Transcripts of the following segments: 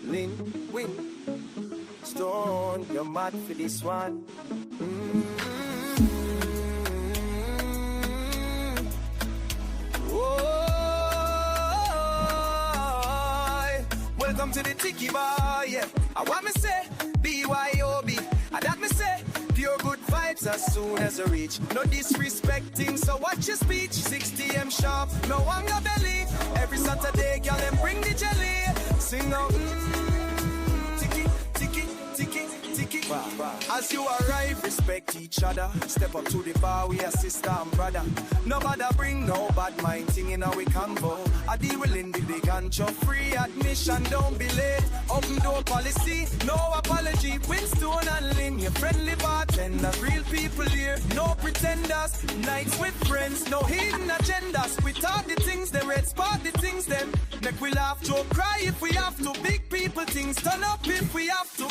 Lin, Win, Stone, you're mad for this one. Welcome to the Tiki Bar, yeah. I want me say, BYOB. I that me say, pure good vibes as soon as I reach. No disrespecting, so watch your speech. 6 p.m. sharp, no hunger belly. Every Saturday, girl, them bring the jelly. Sing out, tiki, tiki, tiki, tiki. As you arrive, respect each other. Step up to the bar, we are sister and brother. Nobody bring no bad mind thing in our convo. I deal with Lindy, they can chop free admission, don't be late. Open door policy, no apology. Winstone and Lynn, your friendly bartenders. Real people here, no pretenders. Nights with friends, no hidden agendas. We talk the things, they red spot the things, then make we laugh, joke, cry if we have to. Big people things, turn up if we have to.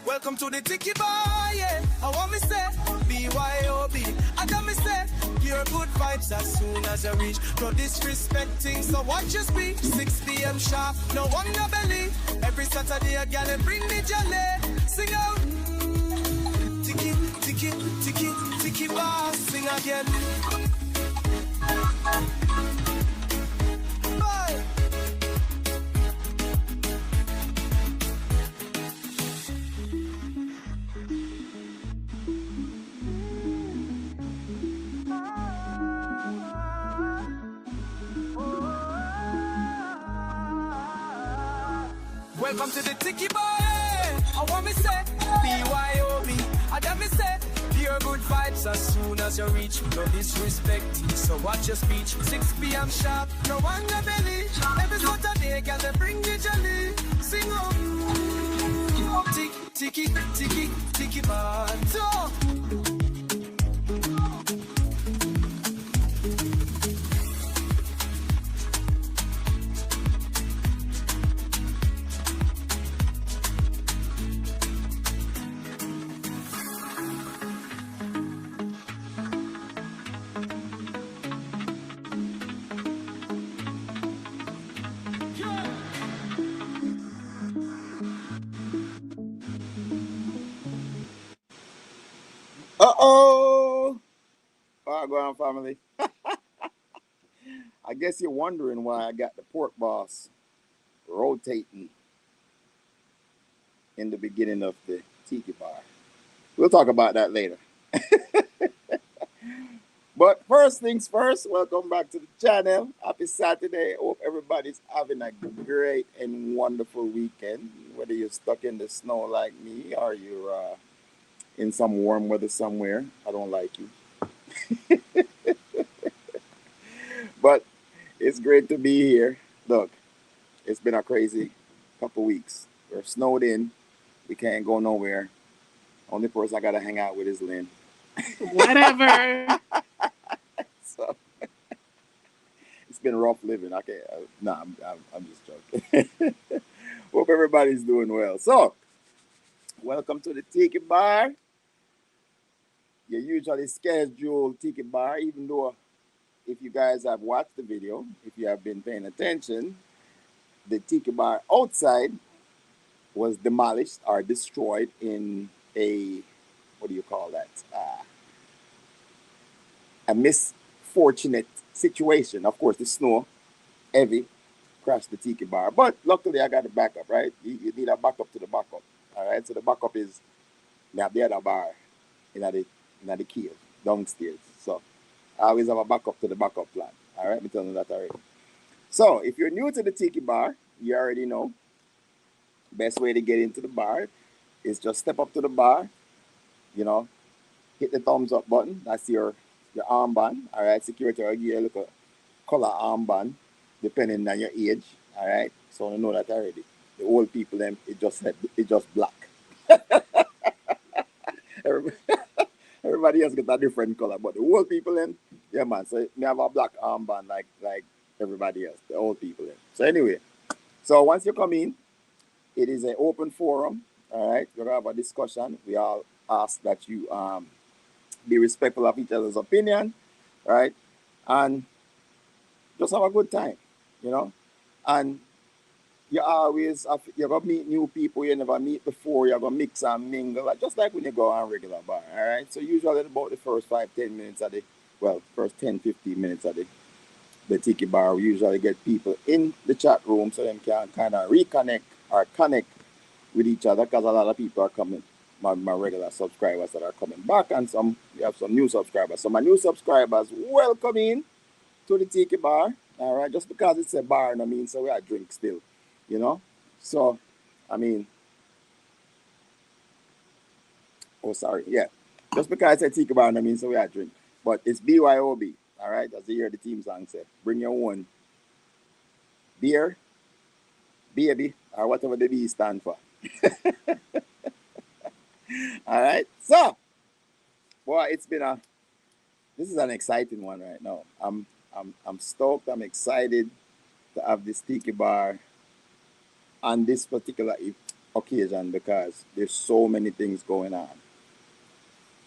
Welcome to the Tiki Bar, yeah. I want me say, BYOB. I got me say, your good vibes as soon as I reach. No disrespecting, so watch your speech. 6 p.m. sharp, no hunger belly. Every Saturday a gal and bring the jelly. Sing out, Tiki, Tiki, Tiki, Tiki Bar. Sing again. Bye. Welcome to the Tiki Bar. I want me say, BYOB. I got me say, pure good vibes as soon as you reach. No disrespect, so watch your speech. 6 p.m. sharp, no hunger belly. Every Saturday, girl, they bring the jelly. Sing on, tiki, tiki, tiki, tiki bar. Talk. Uh-oh! Go on, family. I guess you're wondering why I got the pork boss rotating in the beginning of the Tiki Bar. We'll talk about that later. But first things first, welcome back to the channel. Happy Saturday. Hope everybody's having a great and wonderful weekend. Whether you're stuck in the snow like me or you're in some warm weather somewhere, I don't like you. But it's great to be here. Look, it's been a crazy couple weeks. We're snowed in. We can't go nowhere. Only person I got to hang out with is Lynn. Whatever. So it's been rough living. I can't. I'm just joking. Hope everybody's doing well. So, welcome to the Tiki Bar. Your usually scheduled Tiki Bar, even though if you guys have watched the video, if you have been paying attention, the Tiki Bar outside was demolished or destroyed in a, what do you call that? A misfortunate situation. Of course, the snow, heavy, crashed the Tiki Bar. But luckily, I got a backup, right? You need a backup to the backup. All right, so the backup is we have the other bar in the cave downstairs. So I always have a backup to the backup plan. All right, me telling you that already. So if you're new to the Tiki Bar, you already know Best way to get into the bar is just step up to the bar, you know, hit the thumbs up button. That's your armband. All right, security will give you a little color armband depending on your age. All right, so I know that already. The old people them it just black. Everybody, everybody else get a different color, but the old people them, yeah man. So they have a black armband like everybody else, the old people them. So anyway, so once you come in, it is an open forum. All right, we're gonna have a discussion. We all ask that you be respectful of each other's opinion, right? And just have a good time, you know. And you're gonna meet new people you never meet before. You're gonna mix and mingle, like, just like when you go on regular bar. All right. So usually about the first 5-10 minutes of the first 10-15 minutes of the Tiki Bar, we usually get people in the chat room so them can kind of reconnect or connect with each other, because a lot of people are coming. My regular subscribers that are coming back, and we have some new subscribers. So my new subscribers, welcome in to the Tiki Bar. All right, just because it's a bar, I mean, so we are drink still, you know. So, I mean, oh sorry, yeah, just because it's a Tiki Bar, I mean, so we are drink, but it's BYOB. All right, as you hear the team song say, bring your own beer, baby, or whatever the B stand for. All right, so boy, this is an exciting one right now. I'm stoked. I'm excited to have this Tiki Bar on this particular occasion, because there's so many things going on.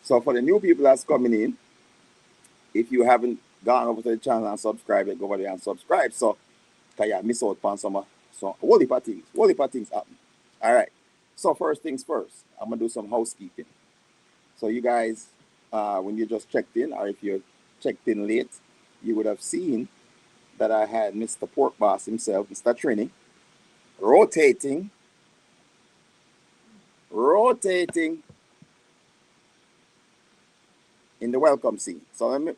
So for the new people that's coming in, if you haven't gone over to the channel and subscribed, go over there and subscribe. So can you miss out on some whole heap of things happen. All right. So first things first, I'm gonna do some housekeeping. So you guys, when you just checked in, or if you checked in late, you would have seen that I had Mr. Pork Boss himself, Mr. Trini, rotating in the welcome scene. So let me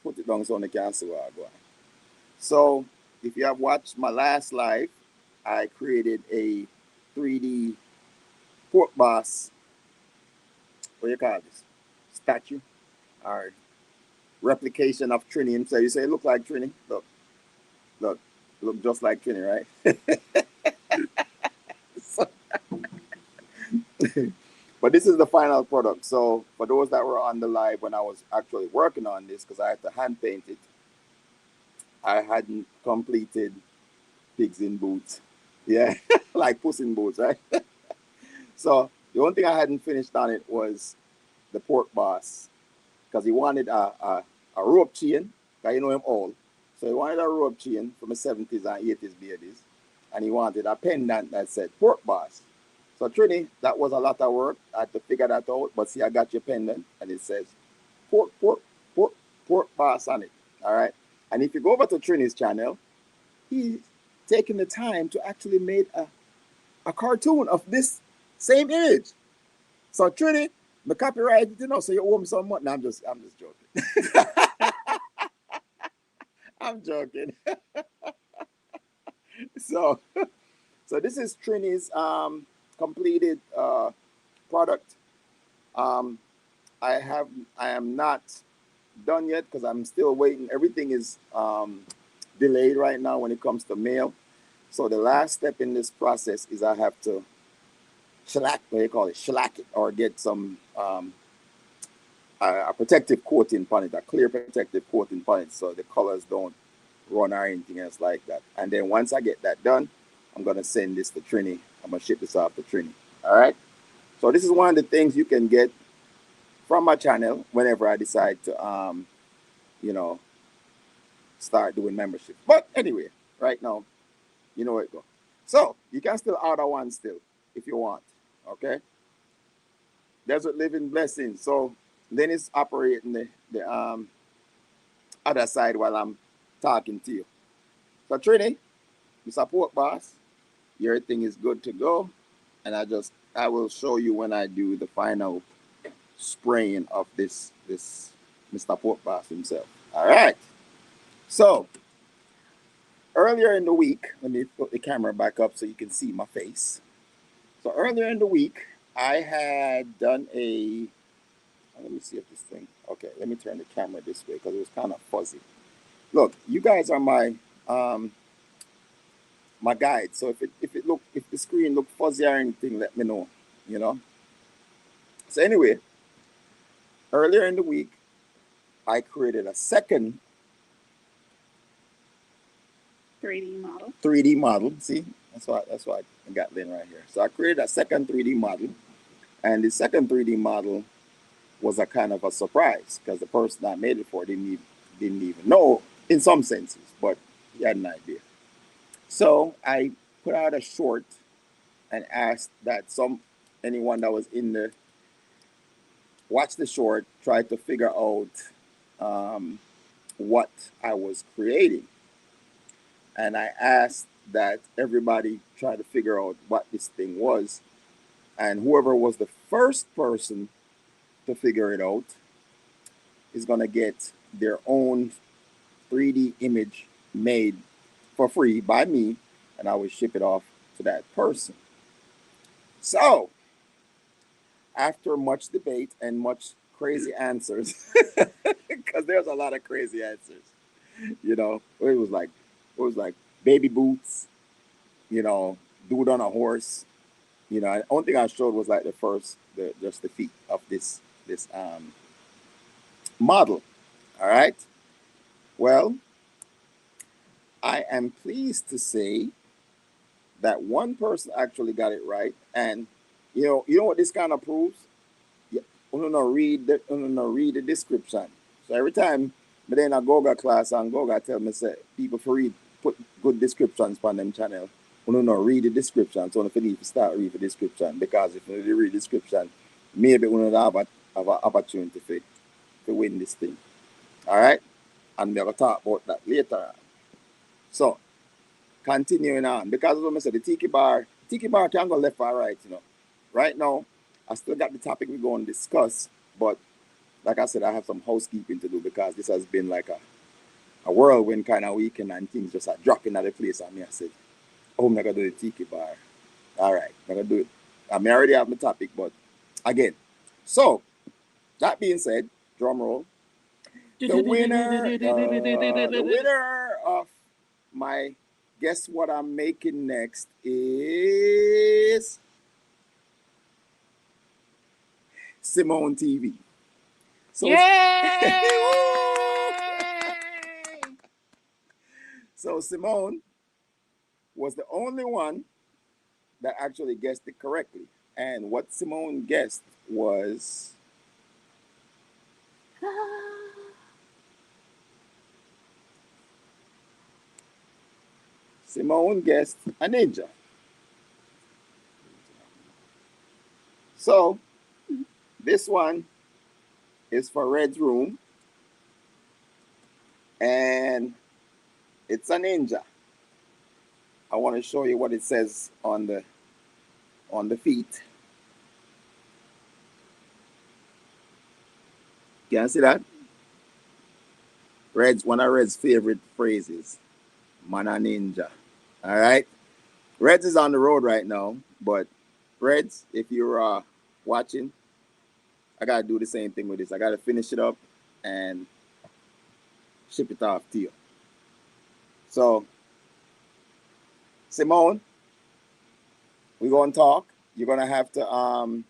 put it down so they can see where I go. So if you have watched my last live, I created a 3D Pork Boss, what do you call this? Statue or replication of Trini. So you say it look like Trini? Look, look just like Trini, right? So, but this is the final product. So for those that were on the live when I was actually working on this, because I had to hand paint it, I hadn't completed Pigs in Boots. Yeah, like Puss in Boots, right? So the only thing I hadn't finished on it was the Pork Boss, because he wanted a rope chain, because you know him all. So he wanted a rope chain from the 70s and 80s beardies, and he wanted a pendant that said Pork Boss. So Trini, that was a lot of work. I had to figure that out. But see, I got your pendant, and it says pork boss on it. All right. And if you go over to Trini's channel, he's taken the time to actually make a cartoon of this same image. So Trini, the copyright, so you owe him some money. No, I'm just joking. I'm joking. So so this is Trini's completed product. Um, I am not done yet, because I'm still waiting. Everything is delayed right now when it comes to mail. So the last step in this process is I have to shellac it, or get some a protective coating on it, a clear protective coating on it, so the colors don't run or anything else like that. And then once I get that done, I'm gonna send this to Trini. I'm gonna ship this off to Trini. All right. So this is one of the things you can get from my channel whenever I decide to you know, start doing membership. But anyway, right now, you know where it goes. So you can still order one still if you want. Okay. Desert Living Blessings. So then it's operating the other side while I'm talking to you. So Trini, you support boss. Everything is good to go. And I will show you when I do the final spraying of this Mr. Pork Boss himself. All right. So earlier in the week, let me put the camera back up so you can see my face. So earlier in the week, I had done a. Let me see if this thing. Okay, let me turn the camera this way because it was kind of fuzzy. Look, you guys are um my guide. So if the screen look fuzzy or anything, let me know. You know. So anyway, earlier in the week, I created a second 3D model. 3D model. See, that's why I got Lynn right here. So I created a second 3D model, and the second 3D model was a kind of a surprise because the person that made it for didn't even know in some senses, but he had an idea. So I put out a short and asked that anyone that was in the watch the short try to figure out um, what I was creating, and I asked that everybody try to figure out what this thing was, and whoever was the first person to figure it out is gonna get their own 3D image made for free by me, and I will ship it off to that person. So, after much debate and much crazy answers, because there's a lot of crazy answers, it was like baby boots, you know, dude on a horse, and the only thing I showed was like just the feet of this model. All right. Well, I am pleased to say that one person actually got it right, and you know what this kind of proves? Yeah, read the description. So every time, but then a Goga class and Goga tell me say people for read put good descriptions on them channel. Read the description. So if you need to start read the description because if you read the description, maybe have an opportunity to win this thing. All right, and we're gonna talk about that later on. So continuing on, because as I said, the Tiki Bar can go left or right, Right now, I still got the topic we're going to discuss, but like I said, I have some housekeeping to do because this has been like a whirlwind kind of weekend and things just are dropping at the place. And me, I said, oh, I'm not going to do the Tiki Bar. All right, I'm going to do it. I may already have my topic, but again. So, that being said, drum roll. The winner of my guess what I'm making next is Simone TV. So, Yay! so Simone was the only one that actually guessed it correctly. And what Simone guessed was Simone guessed a ninja. So this one is for Red's room, and it's a ninja. I want to show you what it says on the feet. Can you see that? Red's one of Red's favorite phrases. Man a ninja. All right. Reds is on the road right now, but Reds, if you're watching, I gotta do the same thing with this. I gotta finish it up and ship it off to you. So, Simone, we're gonna talk. You're gonna have to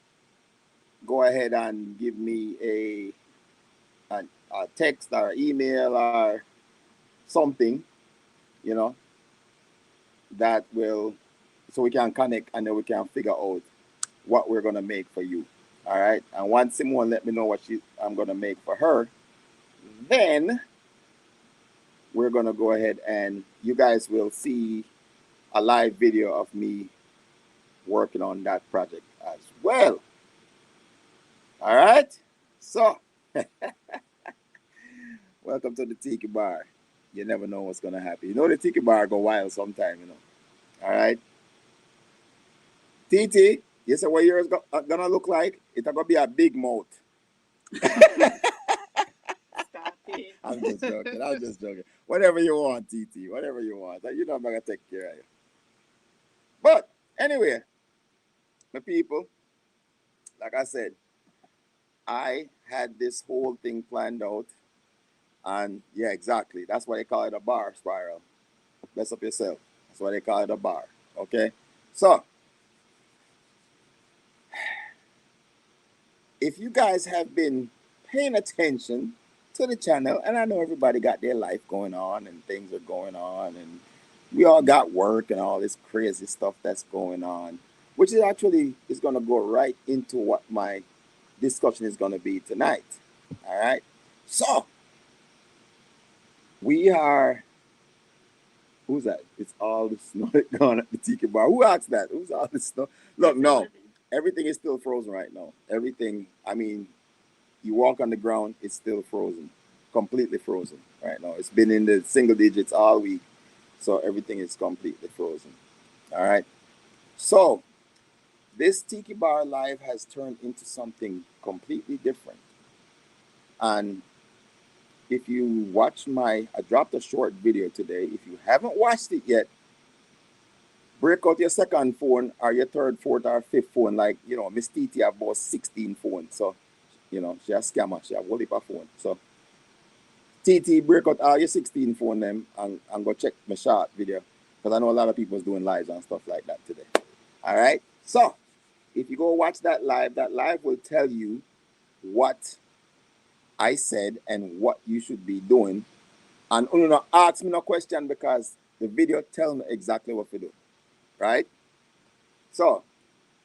go ahead and give me a text or email or something, you know, that will so we can connect and then we can figure out what we're gonna make for you. All right. And once Simone let me know what I'm gonna make for her, then we're gonna go ahead and you guys will see a live video of me working on that project as well. All right. So welcome to the Tiki Bar. You never know what's gonna happen. The Tiki Bar go wild sometime. All right. TT, you say what yours gonna look like? It's gonna be a big mouth. Stop it. I'm just joking. I'm just joking. Whatever you want, TT. Whatever you want. You know I'm gonna take care of you. But anyway, my people, like I said, I had this whole thing planned out. And yeah, exactly. That's why they call it a bar spiral. Mess up yourself. That's why they call it a bar. Okay? So, if you guys have been paying attention to the channel, and I know everybody got their life going on and things are going on, and we all got work and all this crazy stuff that's going on, which is actually is going to go right into what my discussion is going to be tonight. All right. So, we are. Who's that? It's all the snow gone at the Tiki Bar. Who asked that? Who's all the snow? Look, It's no. 11. Everything is still frozen right now. Everything, I mean, you walk on the ground, it's still frozen, completely frozen right now. It's been in the single digits all week, so everything is completely frozen. All right. So this Tiki Bar Live has turned into something completely different. And if you watch I dropped a short video today. If you haven't watched it yet, break out your second phone or your third, fourth, or fifth phone. Like, Miss Titi have about 16 phones. So, she a scammer. She have a whole heap of phone. So TT, break out all your 16 phone them and go check my short video. Because I know a lot of people's doing lives and stuff like that today. All right. So if you go watch that live will tell you what I said and what you should be doing. And you know, ask me no question because the video tell me exactly what to do. Right? So,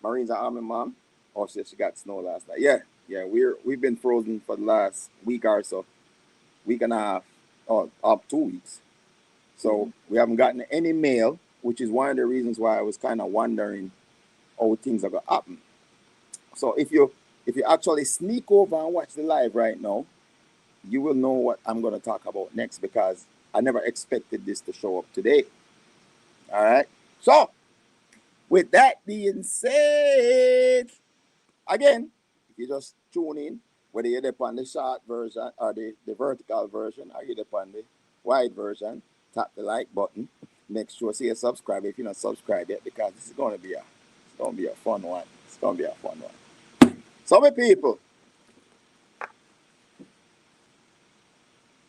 Marine's an army mom. Oh, she got snow last night. Yeah, yeah, we've been frozen for the last week or so, week and a half, or up 2 weeks. So we haven't gotten any mail, which is one of the reasons why I was kind of wondering how things are gonna happen. So if you actually sneak over and watch the live right now, you will know what I'm gonna talk about next because I never expected this to show up today. All right. So with that being said, again, if you just tune in, whether you're on the short version or the vertical version, or you're on the wide version, tap the like button. Make sure you subscribe if you're not subscribed yet, because this is gonna be a fun one. It's gonna be a fun one. So many people,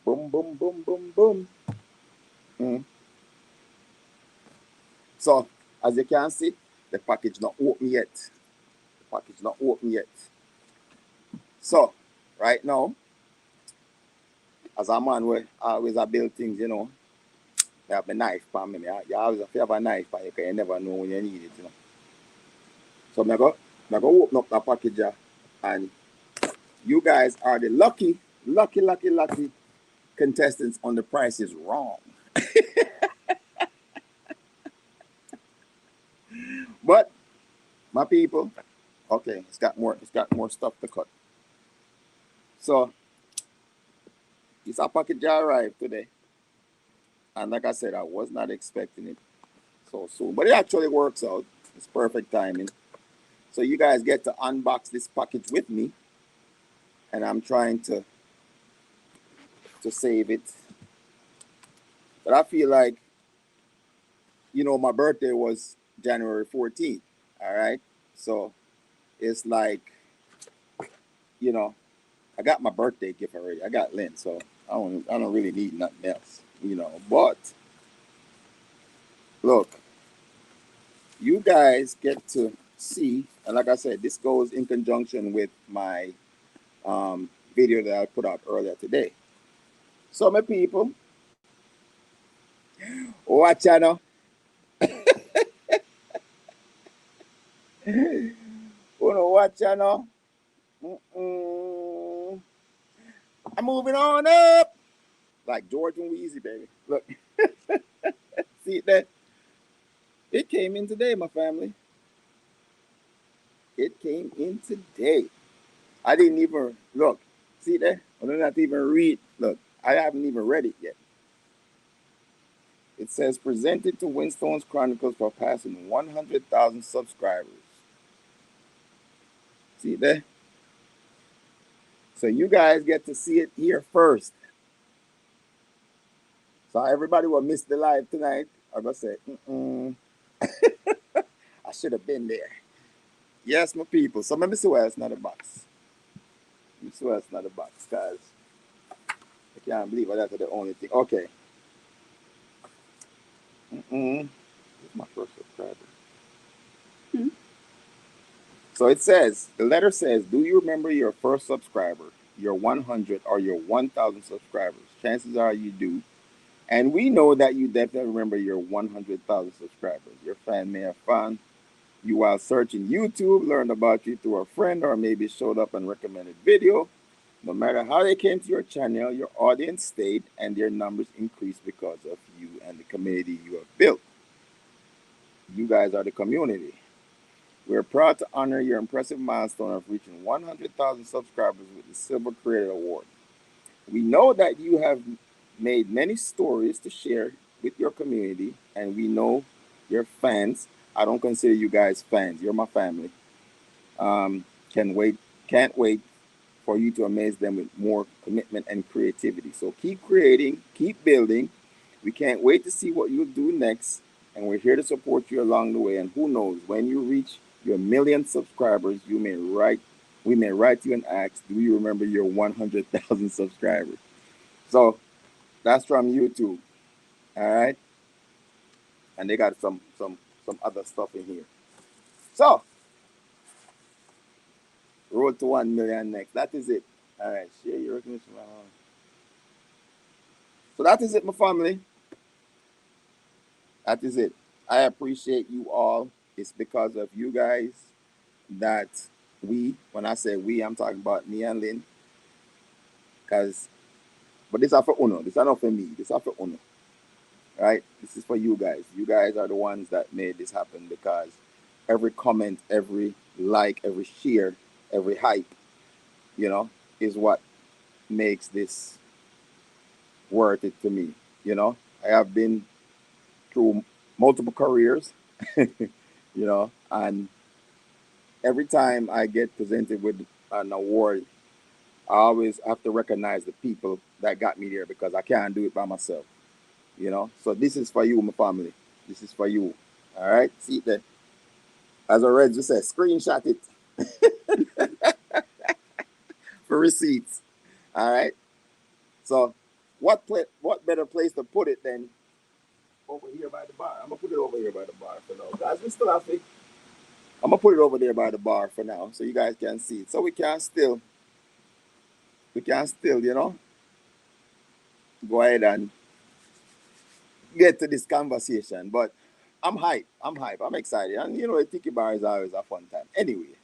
boom, boom, boom, boom, boom. Mm. So as you can see, the package not open yet. The package not open yet. So right now, as a man, we always a build things, I have a knife for me. You always have a knife for you because you never know when you need it. So I go open up the package and you guys are the lucky contestants on the Price is Wrong. But my people, okay, it's got more stuff to cut. So this package arrived today. And like I said, I was not expecting it so soon. But it actually works out. It's perfect timing. So you guys get to unbox this package with me. And I'm trying to save it. But I feel like, my birthday was January 14th. All right. So it's like, you know, I got my birthday gift already. I got Lynn, so I don't really need nothing else. But look, you guys get to see, and like I said, this goes in conjunction with my video that I put out earlier today. So my people, watch channel. Watch channel. Mm-mm. I'm moving on up. Like George and Wheezy, baby. Look, see it there? It came in today, my family. It came in today. I didn't even look. See there? I did not even read. Look, I haven't even read it yet. It says presented to Winstone's Chronicles for passing 100,000 subscribers. See there? So you guys get to see it here first. So everybody will miss the live tonight. I'm gonna say, I should have been there. Yes, my people. So let me see why it's not a box. Let me see why it's not a box, guys. I can't believe that's the only thing. Okay. Mm-mm. This is my first subscriber. Hmm? So it says, the letter says, do you remember your first subscriber, your 100 or your 1,000 subscribers? Chances are you do. And we know that you definitely remember your 100,000 subscribers. Your fan may have found you while searching YouTube, learned about you through a friend, or maybe showed up and recommended video. No matter how they came to your channel, your audience stayed and their numbers increased because of you and the community you have built. You guys are the community. We are proud to honor your impressive milestone of reaching 100,000 subscribers with the Silver Creator Award. We know that you have made many stories to share with your community, and we know your fans. I don't consider you guys fans. You're my family. Um, can wait, can't wait for you to amaze them with more commitment and creativity. So keep creating, keep building. We can't wait to see what you'll do next, and we're here to support you along the way. And who knows, when you reach your million subscribers, we may write you and ask, do you remember your 100,000 subscribers? So that's from YouTube. All right, and they got some other stuff in here. So road to 1 million next. That is it. All right, share your recognition. So that is it, my family. That is it. I appreciate you all. It's because of you guys that when I say we, I'm talking about me and Lynn. Cause, but this are for Uno. This are not for me. This are for Uno. Right? This is for you guys. You guys are the ones that made this happen because every comment, every like, every share, every hype, you know, is what makes this worth it to me. You know, I have been through multiple careers, and every time I get presented with an award, I always have to recognize the people that got me there because I can't do it by myself. So this is for you, my family. This is for you. All right, see it there. As I read, just said screenshot it for receipts. All right. So what better place to put it than over here by the bar? I'm gonna put it over here by the bar for now, guys. We still have it. I'm gonna put it over there by the bar for now, so you guys can see it. So we can still go ahead and get to this conversation. But I'm hype. I'm hype. I'm excited. And a Tiki Bar is always a fun time. Anyway,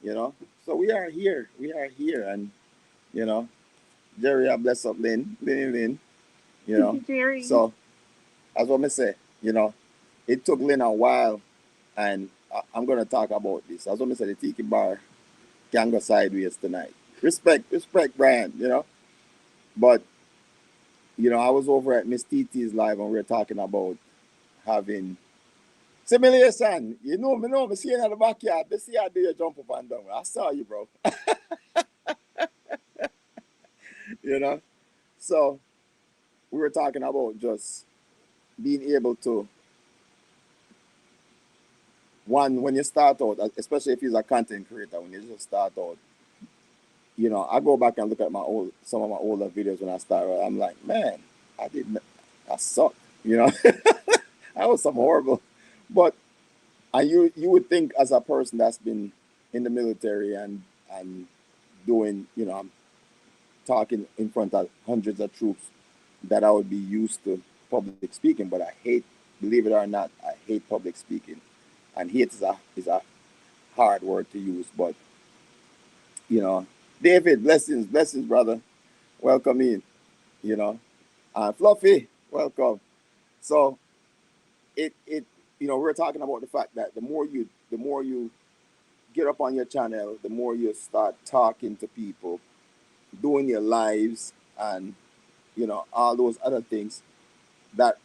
you know. So we are here. We are here, and you know, Jerry, I bless up Lynn. You know. Jerry. So that's what I say. You know, it took Lynn a while, and I'm gonna talk about this. As what I say, the Tiki Bar can go sideways tonight. Respect, Brian. But I was over at Miss TT's live, and we were talking about having simulation. Me see you in the backyard. Me see how do you jump up and down. I saw you, bro. you know. So we were talking about just being able to when you start out, especially if you're a content creator, when you just start out. I go back and look at some of my older videos when I started. I'm like, man, I sucked. I was some horrible. But you would think as a person that's been in the military and doing, talking in front of hundreds of troops, that I would be used to public speaking. But I hate, believe it or not, I hate public speaking. And hate is a hard word to use, but you know, David, blessings, brother. Welcome in, you know. Fluffy, welcome. So it we're talking about the fact that the more you get up on your channel, the more you start talking to people, doing your lives, and all those other things that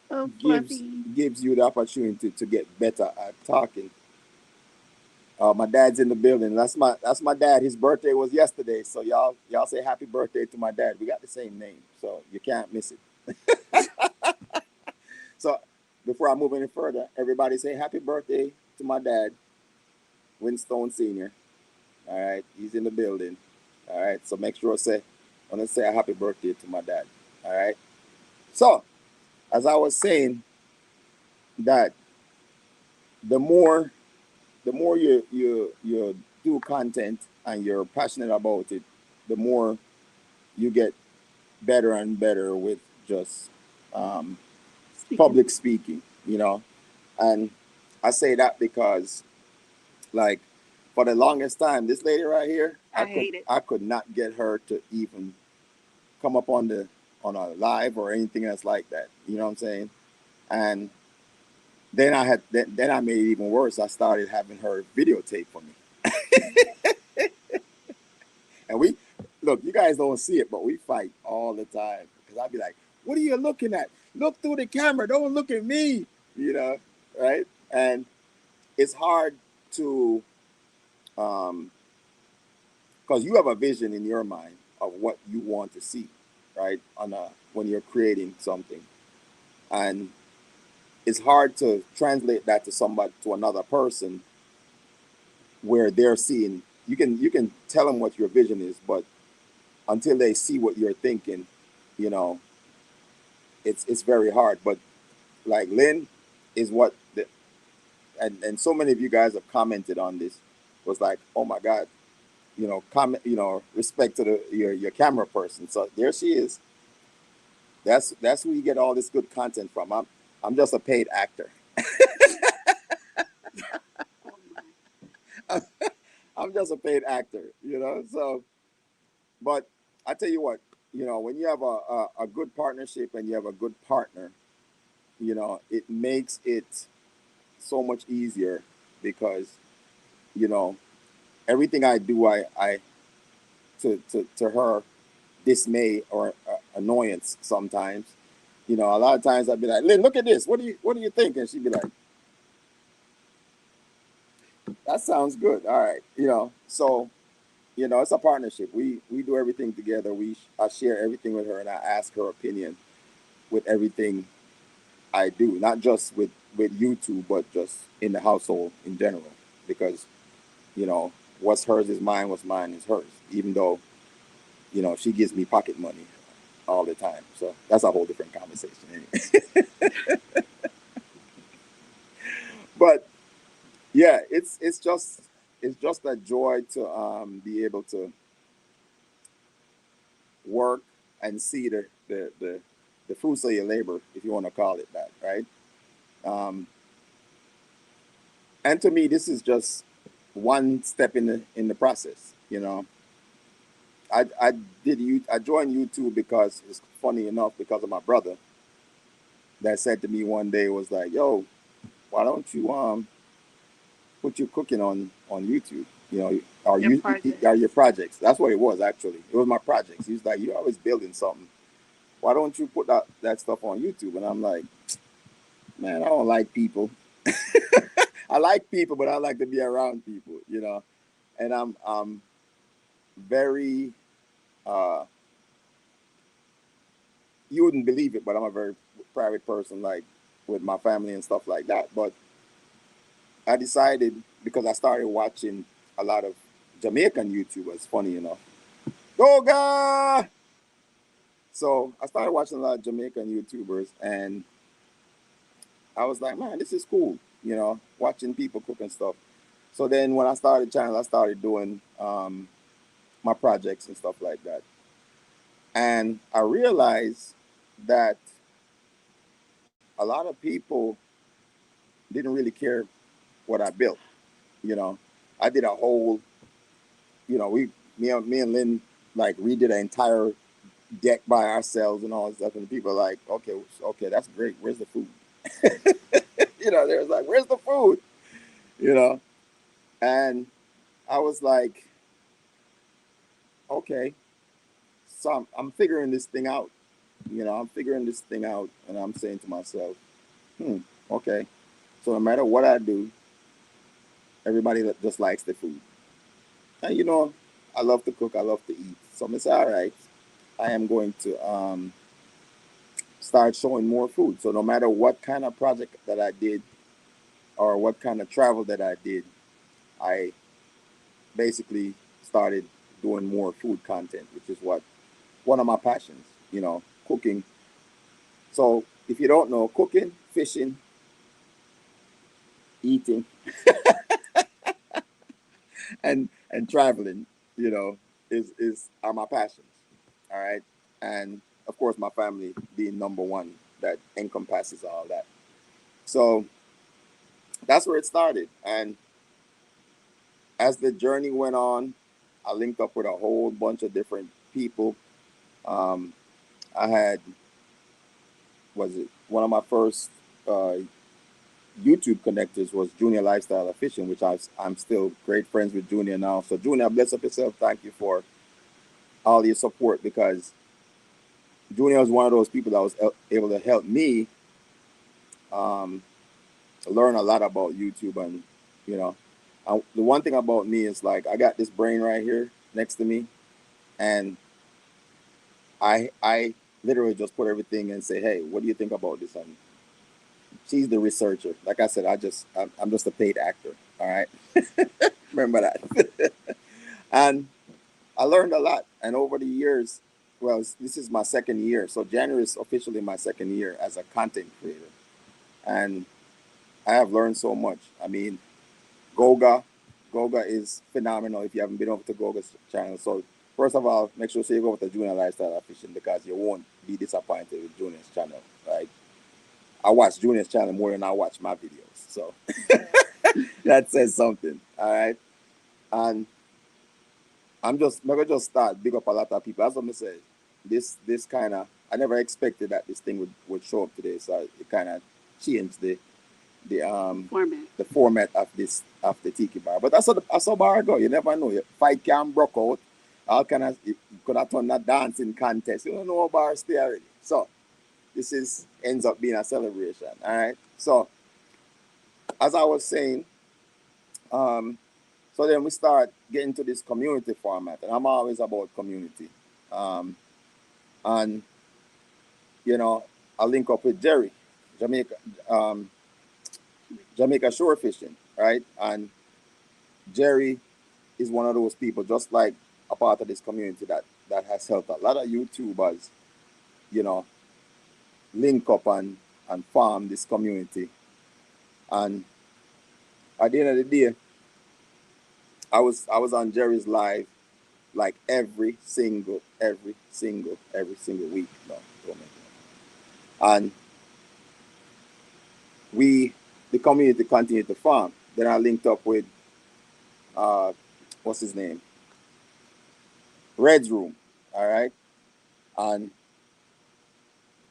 Oh, gives Fluffy. gives you the opportunity to get better at talking. My dad's in the building. That's my dad. His birthday was yesterday, so y'all say happy birthday to my dad. We got the same name, so you can't miss it. So before I move any further, everybody say happy birthday to my dad. Winstone Senior. All right, he's in the building. All right, so make sure I want to say a happy birthday to my dad. All right. So as I was saying, that the more you do content and you're passionate about it, the more you get better and better with just um, Speaking. public speaking. And I say that because, like, for the longest time, this lady right here, I hate it. I could not get her to even come up on a live or anything else like that. You know what I'm saying? And then I made it even worse. I started having her videotape for me, and we look. You guys don't see it, but we fight all the time because I'd be like, "What are you looking at? Look through the camera. Don't look at me." You know, right? And it's hard to um, because you have a vision in your mind of what you want to see, right? When you're creating something, and it's hard to translate that to another person where they're seeing. You can tell them what your vision is, but until they see what you're thinking, you know, it's very hard. But like Lynn is and so many of you guys have commented on this, was like, oh my God, comment, respect to your camera person. So there she is. That's where you get all this good content from. I'm just a paid actor. Oh my. I'm just a paid actor. So, but I tell you what, when you have a good partnership and you have a good partner, it makes it so much easier because, you know, everything I do, I to her dismay or annoyance sometimes. A lot of times I'd be like, Lynn, look at this. What do you think? And she'd be like, that sounds good. All right. So, it's a partnership. We do everything together. I share everything with her and I ask her opinion with everything I do, not just with YouTube, but just in the household in general. Because, what's hers is mine, what's mine is hers. Even though, she gives me pocket money all the time. So that's a whole different conversation. Anyway. But yeah, it's just a joy to be able to work and see the fruits of your labor, if you want to call it that, right? Um, and to me, this is just one step in the process. I I joined YouTube because it's funny enough because of my brother that said to me one day, was like, "Yo, why don't you put your cooking on YouTube? Or Your you are your projects. projects." That's what it was actually. It was my projects. He was like, "You're always building something. Why don't you put that stuff on YouTube?" And I'm like, "Man, I don't like people. I like people, but I like to be around people. And I'm very uh, you wouldn't believe it, but I'm a very private person, like with my family and stuff like that. But I decided because I started watching a lot of Jamaican YouTubers, funny enough. Goga! So I started watching a lot of Jamaican YouTubers, and I was like, man, this is cool, watching people cook and stuff. So then when I started channel, I started doing my projects and stuff like that. And I realized that a lot of people didn't really care what I built. You know, I did a whole, me and Lynn like redid an entire deck by ourselves and all this stuff. And people are like, okay, that's great. Where's the food? They was like, where's the food? You know, and I was like, okay, so I'm figuring this thing out. I'm figuring this thing out, and I'm saying to myself, okay. So no matter what I do, everybody just likes the food. And I love to cook, I love to eat. So I say, all right, I am going to start showing more food. So no matter what kind of project that I did or what kind of travel that I did, I basically started doing more food content, which is what one of my passions, cooking. So if you don't know, cooking, fishing, eating, and traveling, is are my passions. All right, and of course my family being number one, that encompasses all that. So that's where it started, and as the journey went on, I linked up with a whole bunch of different people. Um, I had was it one of my first uh, YouTube connectors was Junior Lifestyle of Fishing, which I'm still great friends with Junior now. So Junior, bless up yourself. Thank you for all your support, because Junior was one of those people that was able to help me um, learn a lot about YouTube. And you know, the one thing about me is, like, I got this brain right here next to me, and I literally just put everything and say, hey, what do you think about this? And she's the researcher. Like I said, I'm just a paid actor. All right, remember that. And I learned a lot. And over the years, well, this is my second year. So January is officially my second year as a content creator. And I have learned so much. I mean, Goga, Goga is phenomenal if you haven't been over to Goga's channel. So first of all, make sure you go over to Junior Lifestyle of Fishing, because you won't be disappointed with Junior's channel. Like, I watch Junior's channel more than I watch my videos. So that says something. All right. And I'm just maybe just start big up a lot of people. As I'm say, this kind of, I never expected that this thing would show up today. So it kind of changed the Format. the format of the Tiki Bar. But that's how bar go. You never know. Your fight can broke out. All kind of, it could have turned a dancing contest. You don't know how bar stay already. So this is ends up being a celebration. All right. So as I was saying, um, so then we start getting to this community format, and I'm always about community. Um, and I link up with Jerry, Jamaica, um, Jamaica shore fishing, right? And Jerry is one of those people, just like a part of this community, that has helped a lot of YouTubers, you know, link up and farm this community. And at the end of the day, I was on Jerry's live like every single week. No, don't make it. And we, the community, continued to farm. Then I linked up with uh, what's his name, Red's Room. All right, and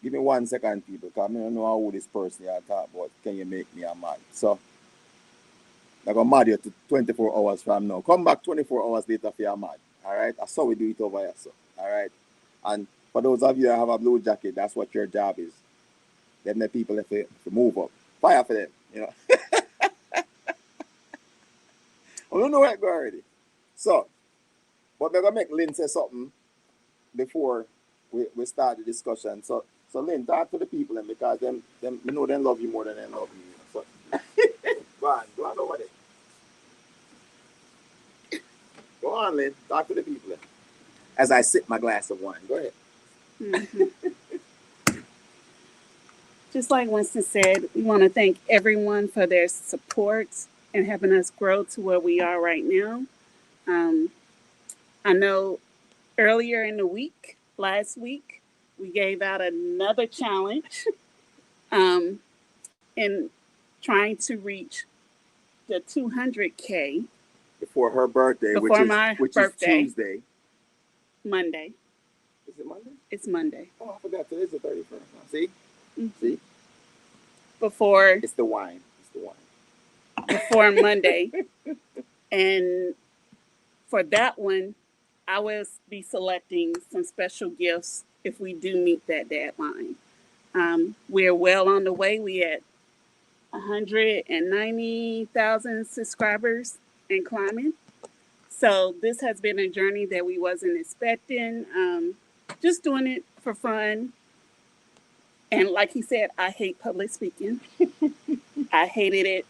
give me 1 second, people, because I don't know who this person I talk about. Can you make me a mad? So I'm gonna mad you to 24 hours from now. Come back 24 hours later for your mad. All right, that's how we do it over here. So, all right, and for those of you that have a blue jacket, that's what your job is. Them the people if you move up, fire for them. I don't know where it go already. So, but we're gonna make Lynn say something before we start the discussion. So Lynn, talk to the people, and because them you know they love you more than they love me. So go on over there. Go on, Lynn. Talk to the people. As I sip my glass of wine. Go ahead. Mm-hmm. Just like Winston said, we want to thank everyone for their support and helping us grow to where we are right now. Um, I know earlier in the week, last week, we gave out another challenge um, in trying to reach the 200K Before her birthday, before my which is birthday, Tuesday. Monday. Is it Monday? It's Monday. Oh, I forgot. Today's the 31st. See? Mm-hmm. See? Before It's the wine. It's the wine. before Monday. And for that one, I will be selecting some special gifts if we do meet that deadline. We're well on the way. We at 190,000 subscribers and climbing. So this has been a journey that we wasn't expecting. Just doing it for fun. And like he said, I hate public speaking. I hated it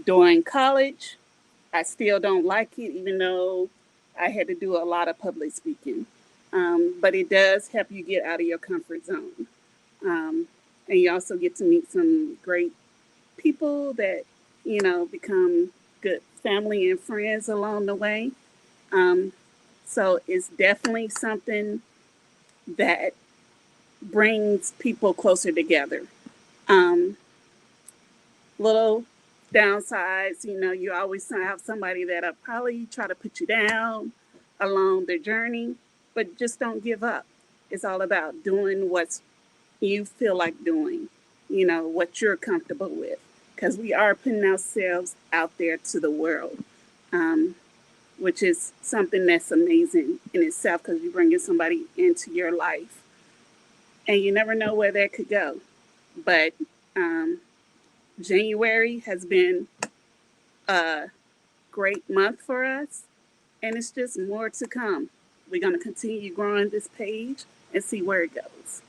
during college. I still don't like it, even though I had to do a lot of public speaking. But it does help you get out of your comfort zone. And you also get to meet some great people that, become good family and friends along the way. Um, so it's definitely something that brings people closer together. Um, Little downsides, you always have somebody that'll probably try to put you down along the journey, but just don't give up. It's all about doing what you feel like doing, what you're comfortable with, because we are putting ourselves out there to the world, um, which is something that's amazing in itself because you're bringing somebody into your life and you never know where that could go. But um, January has been a great month for us, and it's just more to come. We're going to continue growing this page and see where it goes.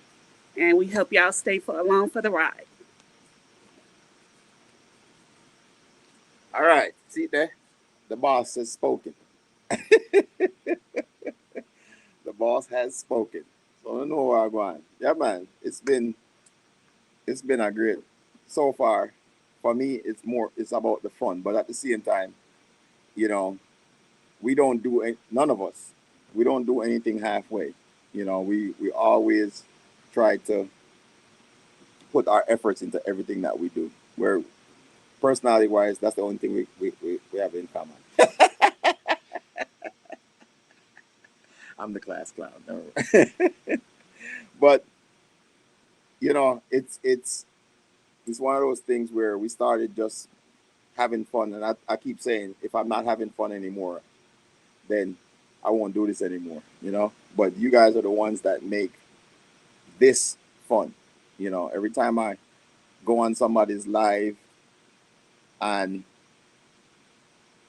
And we hope y'all stay along for the ride. All right. See there? The boss has spoken. The boss has spoken. So I know where I'm going. Yeah, man. It's been a great so far. For me, it's about the fun, but at the same time, you know, we don't do none of us. We don't do anything halfway. We always try to put our efforts into everything that we do. Where personality wise, that's the only thing we have in common. I'm the class clown. No. But it's one of those things where we started just having fun, and I keep saying if I'm not having fun anymore, then I won't do this anymore. But you guys are the ones that make this fun. Every time I go on somebody's live and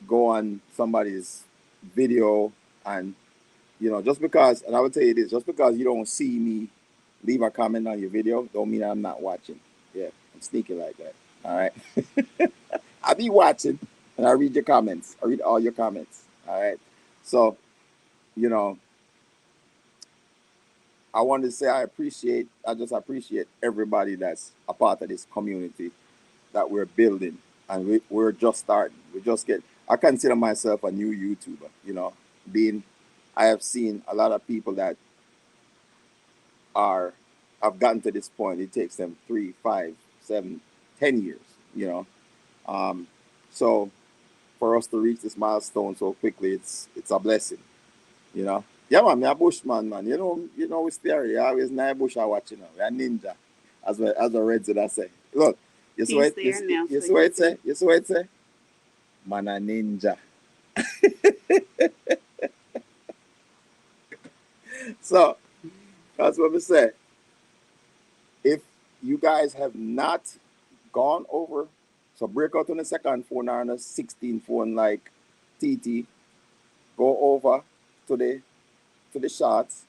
go on somebody's video, and just because, and I would tell you this, just because you don't see me leave a comment on your video don't mean I'm not watching. Yeah, I'm sneaky like that. All right. I be watching and I read your comments. I read all your comments. All right. So, you know, I wanted to say I just appreciate everybody that's a part of this community that we're building, and we're just starting. I consider myself a new YouTuber, I have seen a lot of people that have gotten to this point. It takes them 3, 5, 7, 10 years, you know. Um, so for us to reach this milestone so quickly, it's a blessing, you know. Yeah, man, me a bushman, man. We stay here. Always na bush I watch, We a ninja, as a red I say. Look, you see He's what there now. you see what it say? You see what it say? Man a ninja. So that's what we say. If you guys have not gone over, so break out on the second phone or on a 16 phone like TT, go over to the shots,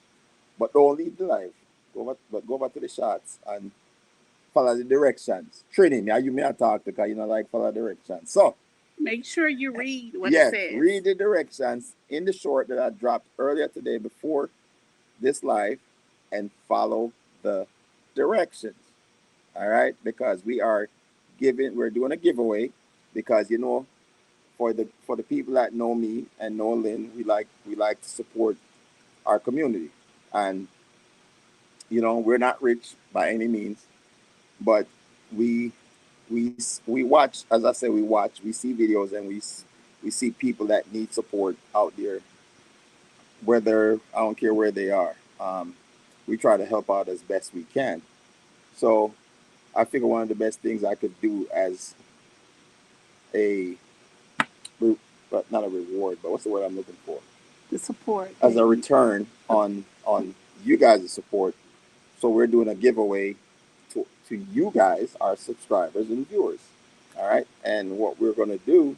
but don't leave the live. Go over to the shots and follow the directions. Training, yeah, you may have talked because you know like follow directions. So Make sure you read what yes, it says. read the directions in the short that I dropped earlier today before this live and follow the directions. All right, because we're doing a giveaway because for the people that know me and know Lynn, we like to support our community, and we're not rich by any means, but we we watch, as I said, we see videos, and we see people that need support out there, whether I don't care where they are. We try to help out as best we can. So I figure one of the best things I could do as a but not a reward, but what's the word I'm looking for? The support. As a return on you guys' support. So we're doing a giveaway to you guys, our subscribers and viewers. All right. And what we're gonna do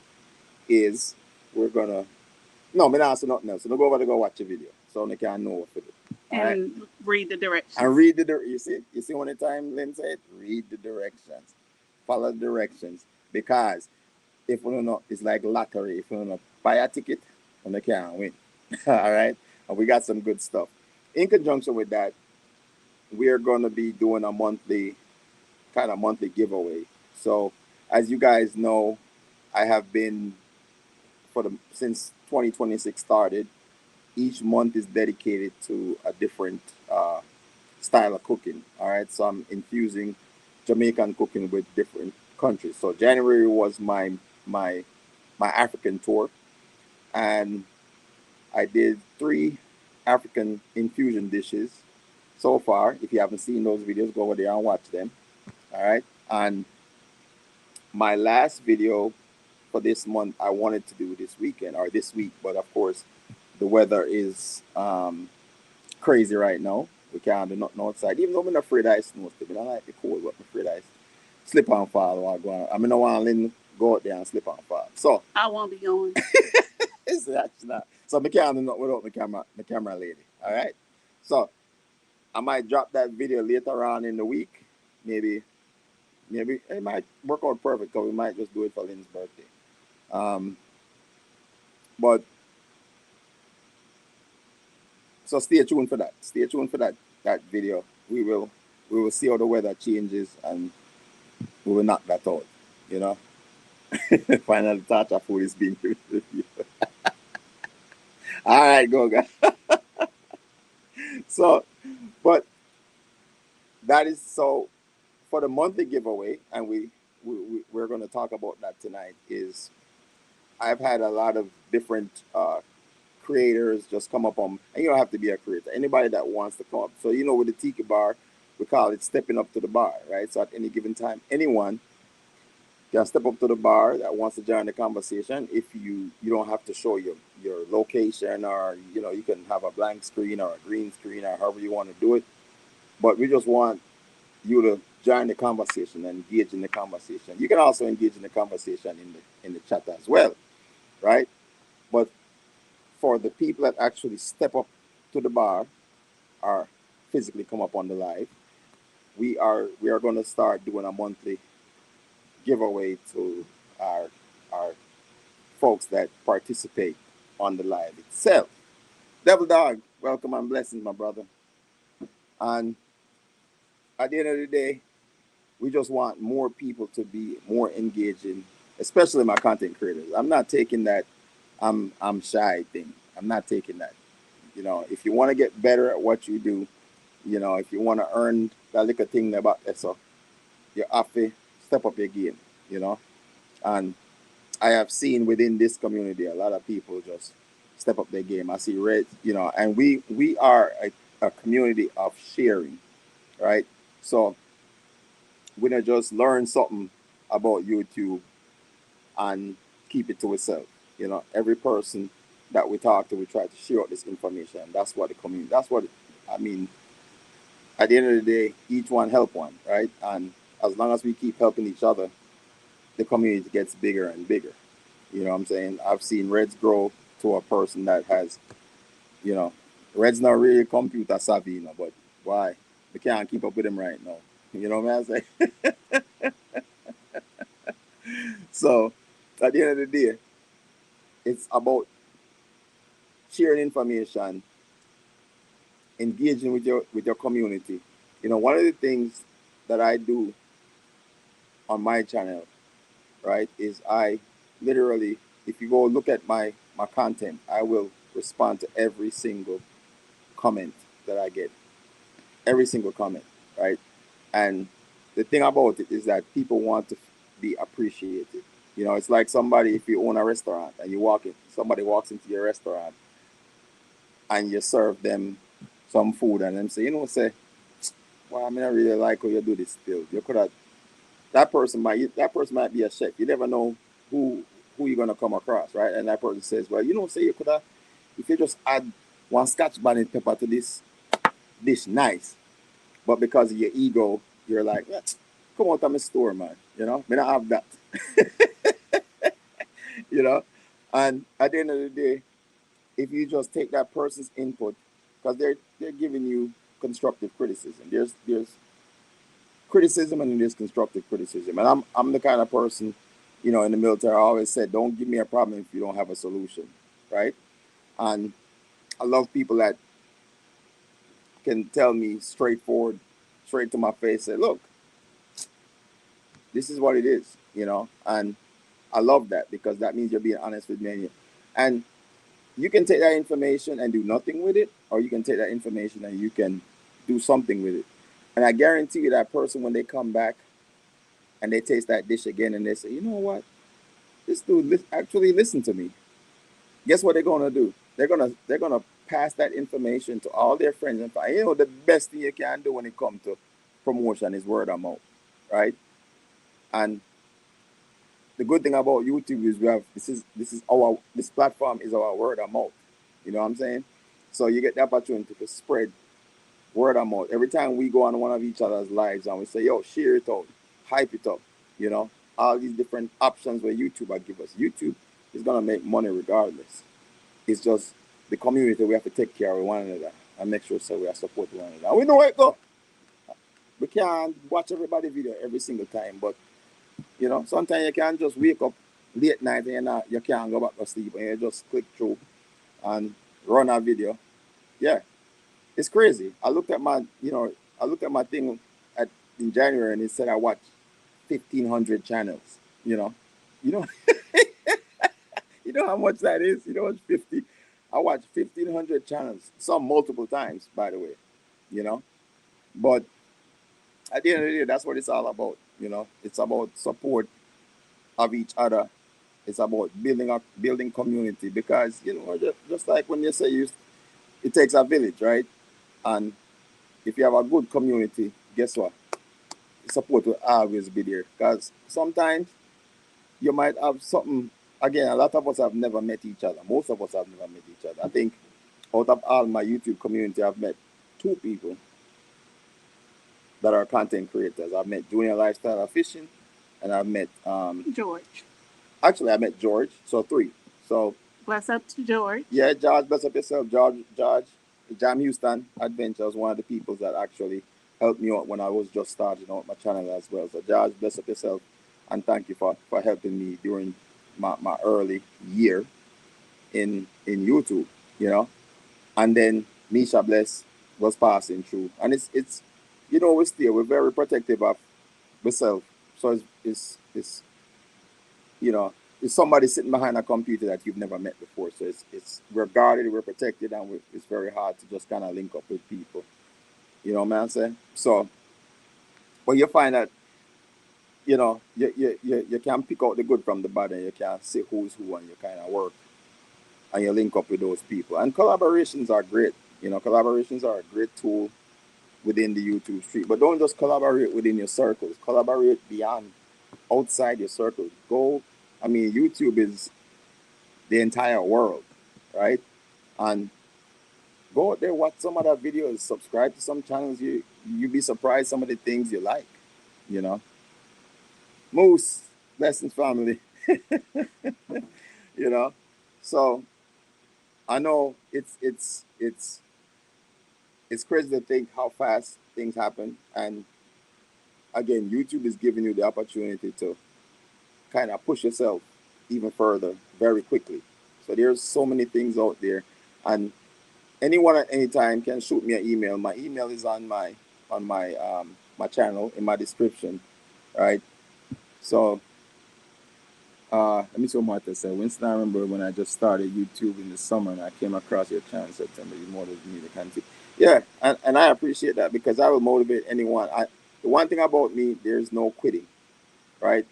is we're gonna no, me not answer nothing else. So don't go over to go watch the video. So they can know what to do. All right. And read the directions. And read you see when the time Lynn said, read the directions. Follow the directions. Because if you don't know, it's like lottery. If you don't know, buy a ticket, and you can't win. All right, and we got some good stuff. In conjunction with that, we are going to be doing a monthly giveaway. So, as you guys know, I have been since 2026 started. Each month is dedicated to a different style of cooking. All right, so I'm infusing Jamaican cooking with different countries. So January was my my African tour, and I did 3 African infusion dishes so far. If you haven't seen those videos, go over there and watch them. All right, and my last video for this month I wanted to do this weekend or this week, but of course the weather is crazy right now. We can't do nothing outside. Even though I'm not afraid I snow, I don't like the cold, but I'm afraid I slip and fall while going. I mean, I want to go out there and slip and fall. So I won't be going. it's actually not. So I can't do nothing without the camera lady. All right. So I might drop that video later on in the week. Maybe it might work out perfect because we might just do it for Lynn's birthday. Um, but so stay tuned for that. Stay tuned for that video. We will see how the weather changes and we will knock that out. You know. Final touch of food is being reviewed. All right, go guys. So, but that is so for the monthly giveaway, and we're going to talk about that tonight. Is I've had a lot of different creators just come up on, and you don't have to be a creator. Anybody that wants to come up. So with the Tiki Bar, we call it stepping up to the bar, right? So at any given time, anyone can step up to the bar that wants to join the conversation. If you don't have to show your location, or you can have a blank screen or a green screen or however you want to do it. But we just want you to join the conversation and engage in the conversation. You can also engage in the conversation in the chat as well, right? But for the people that actually step up to the bar or physically come up on the live, we are going to start doing a monthly giveaway to our folks that participate on the live itself. Devil Dog, welcome and blessings, my brother. And at the end of the day, we just want more people to be more engaging, especially my content creators. I'm not taking that I'm shy thing. I'm not taking that. If you want to get better at what you do, if you want to earn that little thing about that, so you have to step up your game, And I have seen within this community a lot of people just step up their game. I see Red, and we are a community of sharing, right? So we don't just learn something about YouTube and keep it to itself. Every person that we talk to, we try to share out this information. That's what the community. That's what I mean. At the end of the day, each one help one, right? And as long as we keep helping each other, the community gets bigger and bigger. You know what I'm saying? I've seen Reds grow to a person that has, Red's not really computer savvy, but why? We can't keep up with him right now. You know what I'm saying? So at the end of the day, it's about sharing information, engaging with your community. One of the things that I do on my channel, right, is I literally, if you go look at my content, I will respond to every single comment that I get, every single comment, right? And the thing about it is that people want to be appreciated. It's like somebody, if you own a restaurant and somebody walks into your restaurant and you serve them some food and them say, well, I mean, I really like how you do this still. You could have, that person might be a chef. You never know who you're gonna come across, right? And that person says, well, say you could have, if you just add one scotch bonnet pepper to this dish, nice. But because of your ego, you're like, come out of my store, man. Me not have that. And at the end of the day, if you just take that person's input, because they're giving you constructive criticism. There's criticism and there's constructive criticism. And I'm the kind of person, You know, in the military, I always said, don't give me a problem if you don't have a solution, right? And I love people that can tell me straightforward, straight to my face, say, look, this is what it is, you know? And I love that because that means you're being honest with me. And you can take that information and do nothing with it, or you can take that information and you can do something with it. And I guarantee you that person, when they come back and they taste that dish again and they say, you know what, this dude actually listened to me. Guess what they're gonna do? They're gonna pass that information to all their friends and find. You know, the best thing you can do when it comes to promotion is word of mouth, right? And the good thing about YouTube is we have this platform is our word of mouth. You know what I'm saying? So you get the opportunity to spread word of mouth. Every time we go on one of each other's lives and we say, yo, share it out, hype it up, you know, all these different options where YouTube will give us. YouTube is gonna make money regardless. It's just the community we have to take care of one another and make sure so we are supporting one another. And we know where it go. We can't watch everybody video every single time, but you know, sometimes you can just wake up late night and you can't go back to sleep and you just click through and run a video. Yeah, it's crazy. I looked at my thing at in January and it said I watched 1,500 channels. You know, you know, you know how much that is. You know, it's 50. I watched 1,500 channels, some multiple times, by the way. You know, but at the end of the day, that's what it's all about. You know, it's about support of each other. It's about building community because you know just like when you say it takes a village, right? And if you have a good community, guess what? Support will always be there. Because sometimes you might have something. Again, a lot of us have never met each other. Most of us have never met each other. I think out of all my YouTube community, I've met two people that are content creators. I've met Junior Lifestyle of Fishing, and I've met George. actually I met George. So three. So Bless up to George. yeah, George, bless up yourself, George. Jam Houston Adventure was one of the people that actually helped me out when I was just starting out my channel as well. So George, bless up yourself, and thank you for helping me during my early year in YouTube, you know. And then Misha Bless was passing through, and it's you know we're very protective of myself. So it's you know, it's somebody sitting behind a computer that you've never met before. So it's we're guarded, we're protected, and it's very hard to just kind of link up with people. You know what I'm saying? So, but you find that you know you can pick out the good from the bad, and you can see who's who, and you kind of work and you link up with those people. And collaborations are great. You know, collaborations are a great tool within the YouTube street. But don't just collaborate within your circles. Collaborate beyond, outside your circles. Go. I mean, YouTube is the entire world, right? And go out there, watch some other videos, subscribe to some channels. You be surprised some of the things you like, you know. Moose, blessings family, you know. So I know it's crazy to think how fast things happen. And again, YouTube is giving you the opportunity to kind of push yourself even further very quickly. So there's so many things out there, and anyone at any time can shoot me an email. My email is on my channel in my description, right? So let me see what Martha said. Winston, I remember when I just started YouTube in the summer and I came across your channel in September. You motivated me to continue. Yeah, and I appreciate that because I will motivate anyone. The one thing about me, there's no quitting, right?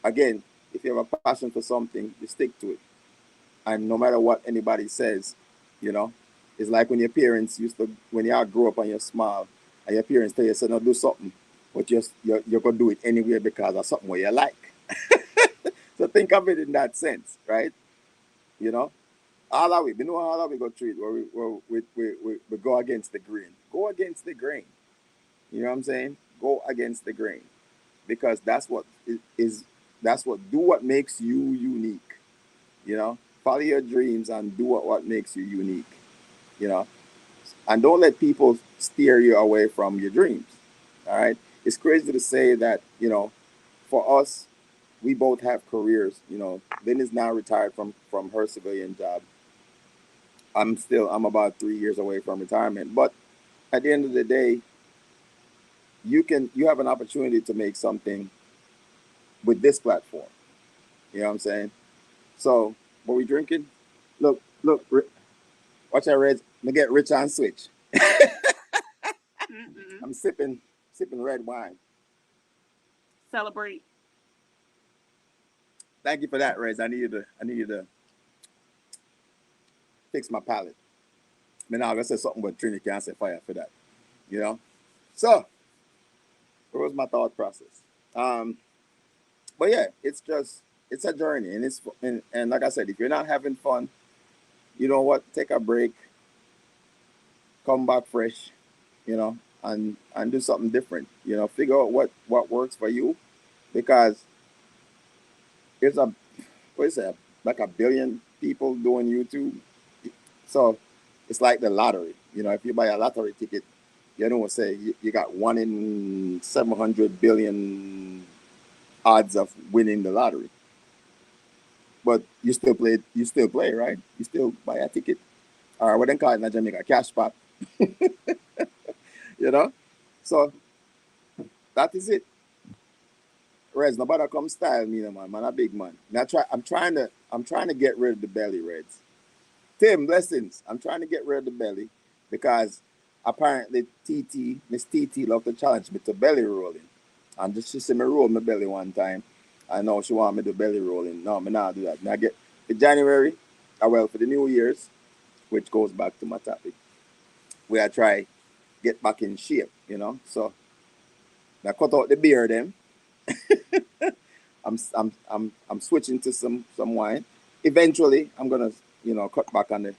Again, if you have a passion for something, you stick to it. And no matter what anybody says, you know, it's like when your parents used to, when you all grow up and you're small, and your parents tell you, say, no, do something, but you're going to do it anyway because of something where you like. So think of it in that sense, right? You know, all of it, you know all of it go through it, we go against the grain. Go against the grain. You know what I'm saying? Go against the grain. Because that's what, do what makes you unique. You know, follow your dreams and do what makes you unique. You know, and don't let people steer you away from your dreams. All right. It's crazy to say that, you know, for us, we both have careers. You know, Lynn is now retired from her civilian job. I'm about 3 years away from retirement. But at the end of the day, you have an opportunity to make something with this platform. You know what I'm saying? So, what we drinking? Look, watch that red. Me get rich and switch. Mm-mm. I'm sipping red wine. Celebrate. Thank you for that, Rez. I needed to fix my palate. I mean, now I'm gonna say something about Trinity can't say fire for that. You know? So, where was my thought process? Um, but yeah, it's a journey, and and like I said, if you're not having fun, you know what? Take a break, come back fresh, you know, and do something different. You know, figure out what works for you, because there's a what is that, like a billion people doing YouTube. So it's like the lottery. You know, if you buy a lottery ticket, you know what say you got 1 in 700 billion odds of winning the lottery. But you still play, right? You still buy a ticket. Or what they call it in Jamaica, cash pop, you know? So that is it. Reds, nobody come style me, no, man. Man, a big man. Now I'm trying to get rid of the belly, Reds. Tim, blessings. I'm trying to get rid of the belly because apparently Miss TT love to challenge me to belly rolling. And just she see me roll my belly one time. I know she want me to belly rolling. No, me not do that. Now get for January, well for the New Year's, which goes back to my topic, where I try get back in shape, you know. So now cut out the beer then. I'm switching to some wine. Eventually I'm gonna, cut back on the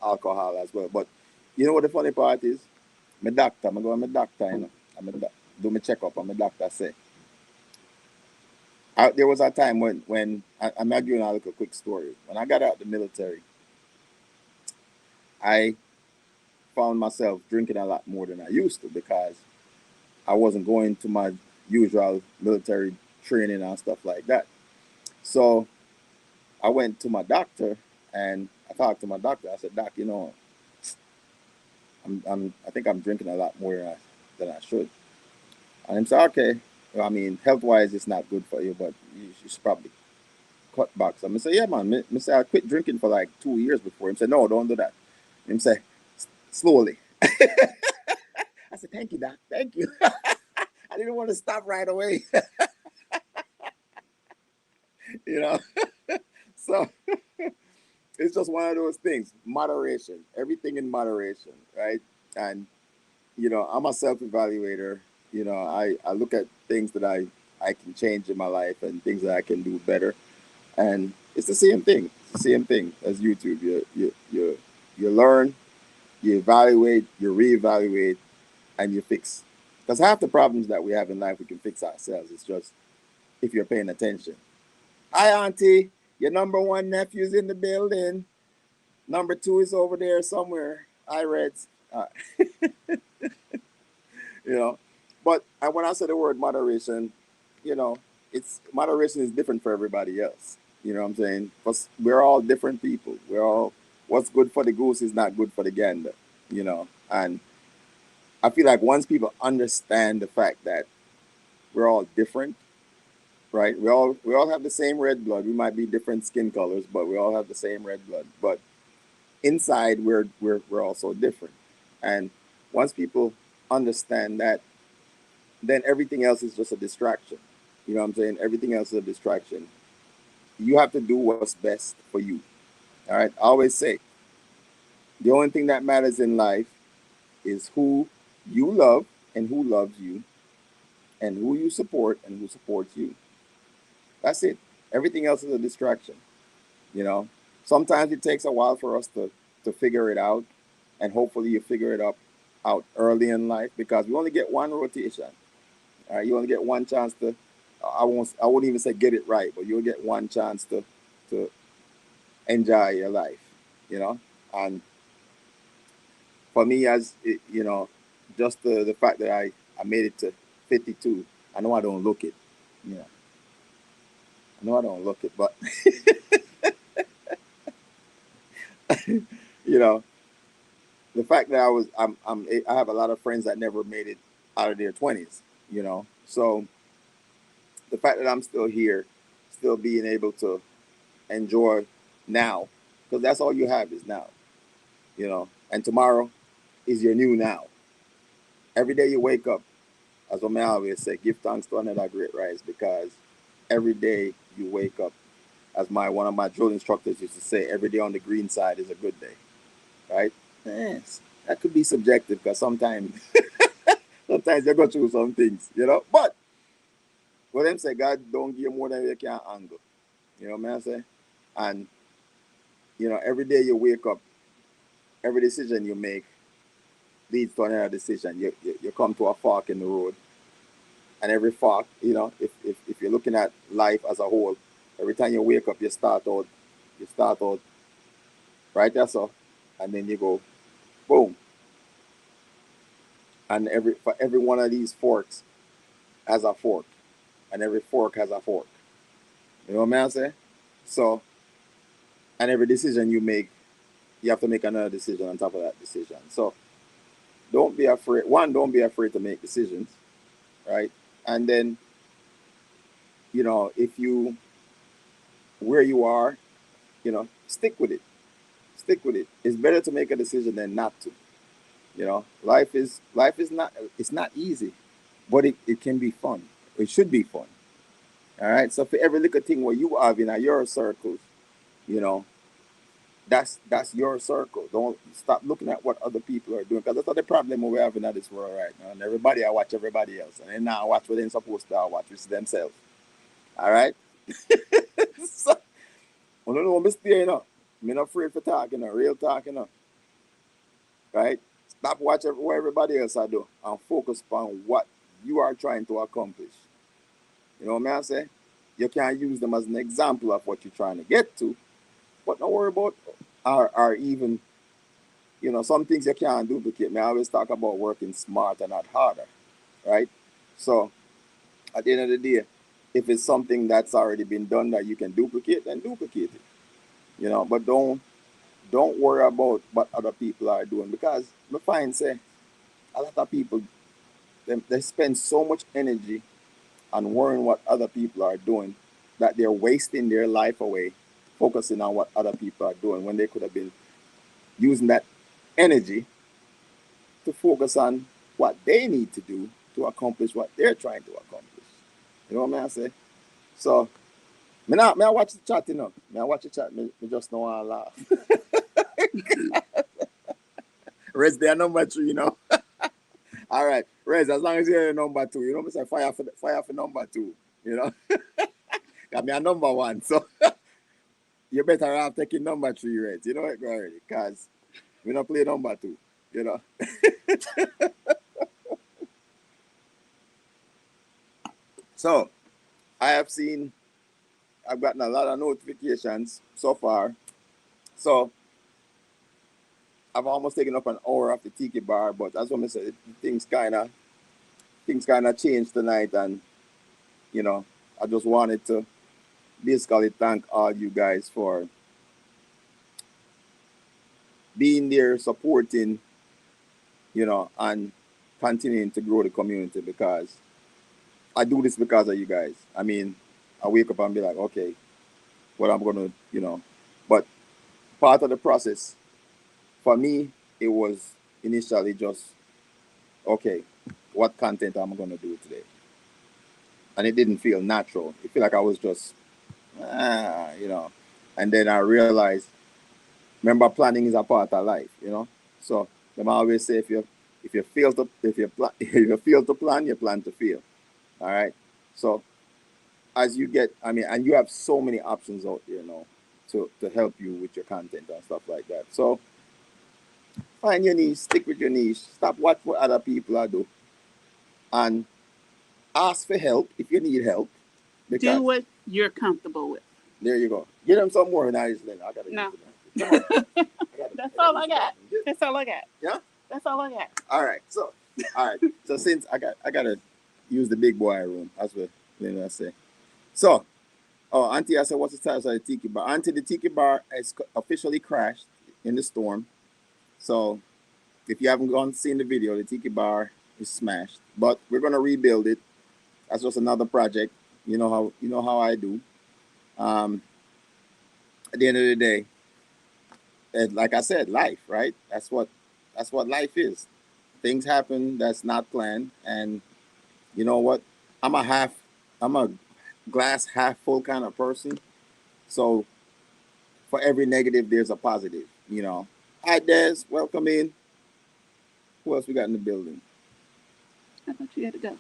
alcohol as well. But you know what the funny part is? I'm going to my doctor, do my checkup, and my doctor say, there was a time when I'm not giving a little quick story. When I got out of the military, I found myself drinking a lot more than I used to because I wasn't going to my usual military training and stuff like that. So I went to my doctor and I talked to my doctor. I said, Doc, I think I'm drinking a lot more than I should. And he said, okay. Well, I mean, health wise, it's not good for you, but you should probably cut back. So I said, yeah, man. Say I quit drinking for like 2 years before. He said, no, don't do that. And he said, slowly. I said, thank you, Doc. Thank you. I didn't want to stop right away, you know. So it's just one of those things. Moderation. Everything in moderation, right? And I'm a self evaluator. I look at things that I can change in my life and things that I can do better. And it's the same thing. It's the same thing as YouTube. You learn, you evaluate, you reevaluate, and you fix. Because half the problems that we have in life we can fix ourselves. It's just if you're paying attention. Hi, Auntie. Your number one nephew's in the building. Number two is over there somewhere. Hi, Reds. You know. But when I say the word moderation, you know, it's moderation is different for everybody else. You know what I'm saying? Because we're all different people. We're all what's good for the goose is not good for the gander. And I feel like once people understand the fact that we're all different, right? We all have the same red blood. We might be different skin colors, but we all have the same red blood. But inside, we're also different. And once people understand that, then everything else is just a distraction. You know what I'm saying? Everything else is a distraction. You have to do what's best for you. All right. I always say the only thing that matters in life is who you love and who loves you, and who you support and who supports you. That's it. Everything else is a distraction. You know, sometimes it takes a while for us to figure it out, and hopefully you figure it out early in life because we only get one rotation. All right, you only get one chance to. I won't even say get it right, but you'll get one chance to enjoy your life. You know, and for me, just the fact that I made it to 52, I know I don't look it. You know, I know I don't look it, but you know, the fact that I have a lot of friends that never made it out of their 20s, you know. So the fact that I'm still here, still being able to enjoy now, because that's all you have is now, you know. And tomorrow is your new now. Every day you wake up, as what I always say, give thanks to another great rise, because every day you wake up, as my one of my drill instructors used to say, every day on the green side is a good day, right? Yes, that could be subjective because sometimes you go through some things, you know. But what them say, God don't give you more than you can handle. You know what I'm saying? And you know, every day you wake up, every decision you make leads to another decision. You come to a fork in the road, and every fork, you know, if you're looking at life as a whole, every time you wake up, you start out right there, so, and then you go, boom, and for every one of these forks has a fork, and every fork has a fork. You know what I'm saying? So, and every decision you make, you have to make another decision on top of that decision. So, don't be afraid. One, don't be afraid to make decisions, right? And then, you know, if you where you are, you know, stick with it. Stick with it. It's better to make a decision than not to. You know, life is not, it's not easy, but it can be fun. It should be fun. All right. So for every little thing where you have in your circles, you know, that's your circle. Don't stop looking at what other people are doing, because that's not the problem we're having in this world right now. And everybody I watch everybody else, and then now watch what they're supposed to watch, which is themselves. All right. So, I don't know, Mr. You know, I'm not afraid for talking, real talking, right? Stop watching what everybody else I do and focus on what you are trying to accomplish. You know what I'm saying? You can use them as an example of what you're trying to get to, but don't worry about or even, you know, some things you can't duplicate. I always talk about working smarter, not harder, right? So at the end of the day, if it's something that's already been done that you can duplicate, then duplicate it. You know, but don't worry about what other people are doing, because I find say a lot of people they spend so much energy on worrying what other people are doing that they're wasting their life away focusing on what other people are doing when they could have been using that energy to focus on what they need to do to accomplish what they're trying to accomplish. You know what I'm saying? So me I watch the chat, you know. Me I watch the chat, me just know I laugh. Rest their number 3, you know. All right, Rez, as long as you're number 2, you know, me say fire for number 2, you know. Got me a number 1, so you better have taking number 3, Rez. You know it already, because we don't play number 2, you know. So I've gotten a lot of notifications so far. So I've almost taken up an hour of the Tiki Bar, but as what I said, things kinda changed tonight, and you know, I just wanted to basically thank all you guys for being there, supporting, you know, and continuing to grow the community, because I do this because of you guys. I mean, I wake up and be like, okay, what I'm gonna, you know, but part of the process for me, it was initially just, okay, what content am I gonna do today? And it didn't feel natural. It felt like I was just, you know. And then I realized, remember, planning is a part of life, you know. So them always say, if you fail to plan, you plan to fail. All right. So as you get, I mean, and you have so many options out there now to help you with your content and stuff like that. So find your niche, stick with your niche, stop watch what other people are do, and ask for help if you need help. Do Because what you're comfortable with. there you go. Get them some more knowledge then. I gotta No. use it. Come on. That's all I got. That's all I got. Yeah? That's all I got. All right. So since I gotta use the big boy room, that's what Linda say. So Oh, Auntie, I said, what's the status of the Tiki Bar? Auntie, the Tiki Bar has officially crashed in the storm. So if you haven't gone seen the video, the Tiki Bar is smashed. But we're gonna rebuild it. That's just another project. You know how I do. Um, at the end of the day, and like I said, life, right? That's what life is. Things happen that's not planned, and you know what? I'm a half, I'm a glass half full kind of person. So for every negative, there's a positive. Hi, Des, welcome in. Who else we got in the building? I thought you had to go.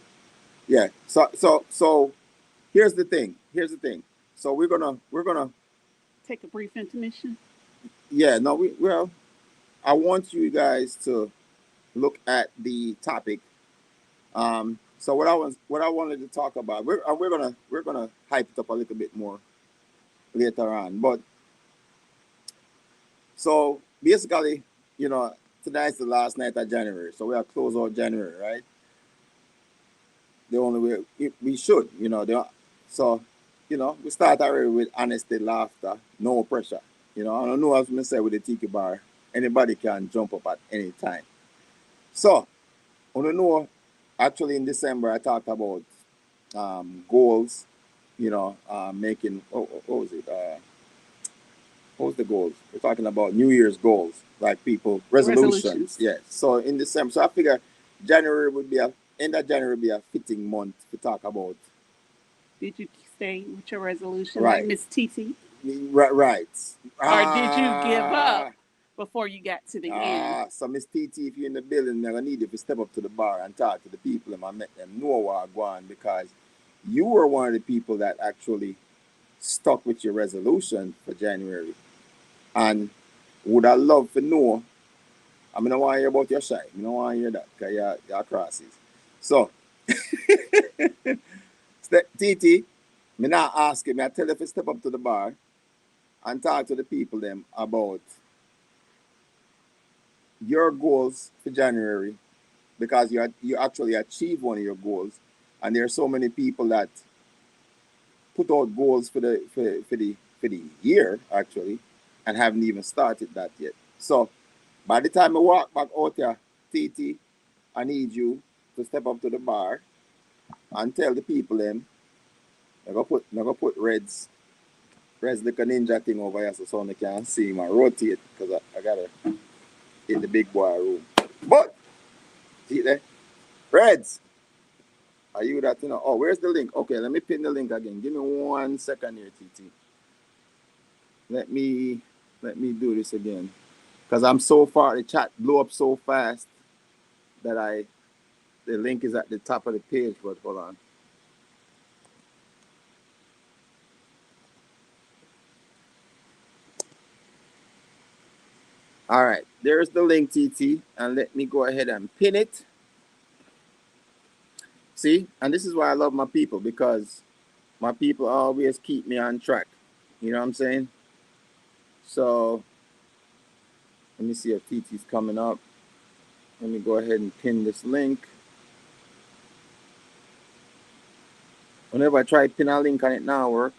Yeah. So here's the thing. Here's the thing. So we're gonna Take a brief intermission. yeah, no, well, I want you guys to look at the topic. So what I wanted to talk about, we're gonna hype it up a little bit more later on. But so basically, tonight's the last night of January, so we are close out January, right? The only way we should, so we start already with honesty, laughter, no pressure. I don't know, as I say with the Tiki Bar, anybody can jump up at any time. So I don't know. Actually, in December, I talked about goals. Making what was it? What was the goals? We're talking about New Year's goals, like people resolutions. Resolutions. Yes. So in December, so I figure January would be a end of January would be a fitting month to talk about. Did you stay with your resolution like Right. Miss Titi? Right. Right. Or did you give up Ah. before you got to the end? So Miss TT, if you're in the building, I'm gonna need you to step up to the bar and talk to the people and I met them know what I'm going because you were one of the people that actually stuck with your resolution for January. And would I love to know? I mean, I want to hear about your shy. I don't want to hear that because you're crosses. So, TT, me not ask him. I tell you if you step up to the bar and talk to the people them about your goals for January because you actually achieve one of your goals, and there are so many people that put out goals for the year actually, and haven't even started that yet. So by the time I walk back out here, TT, I need you to step up to the bar and tell the people them I'm gonna put Red's like a ninja thing over here so they can see him and rotate because I gotta in the big boy room. But see there, Reds, are you that Oh, where's the link? Okay, let me pin the link again. Give me 1 second here, TT. Let me do this again. Because I'm so far, the chat blew up so fast that the link is at the top of the page, but hold on. All right, there's the link, TT, and let me go ahead and pin it. See, and this is why I love my people because my people always keep me on track. You know what I'm saying? So let me see if TT's coming up. Let me go ahead and pin this link. Whenever I try to pin a link on it now, work.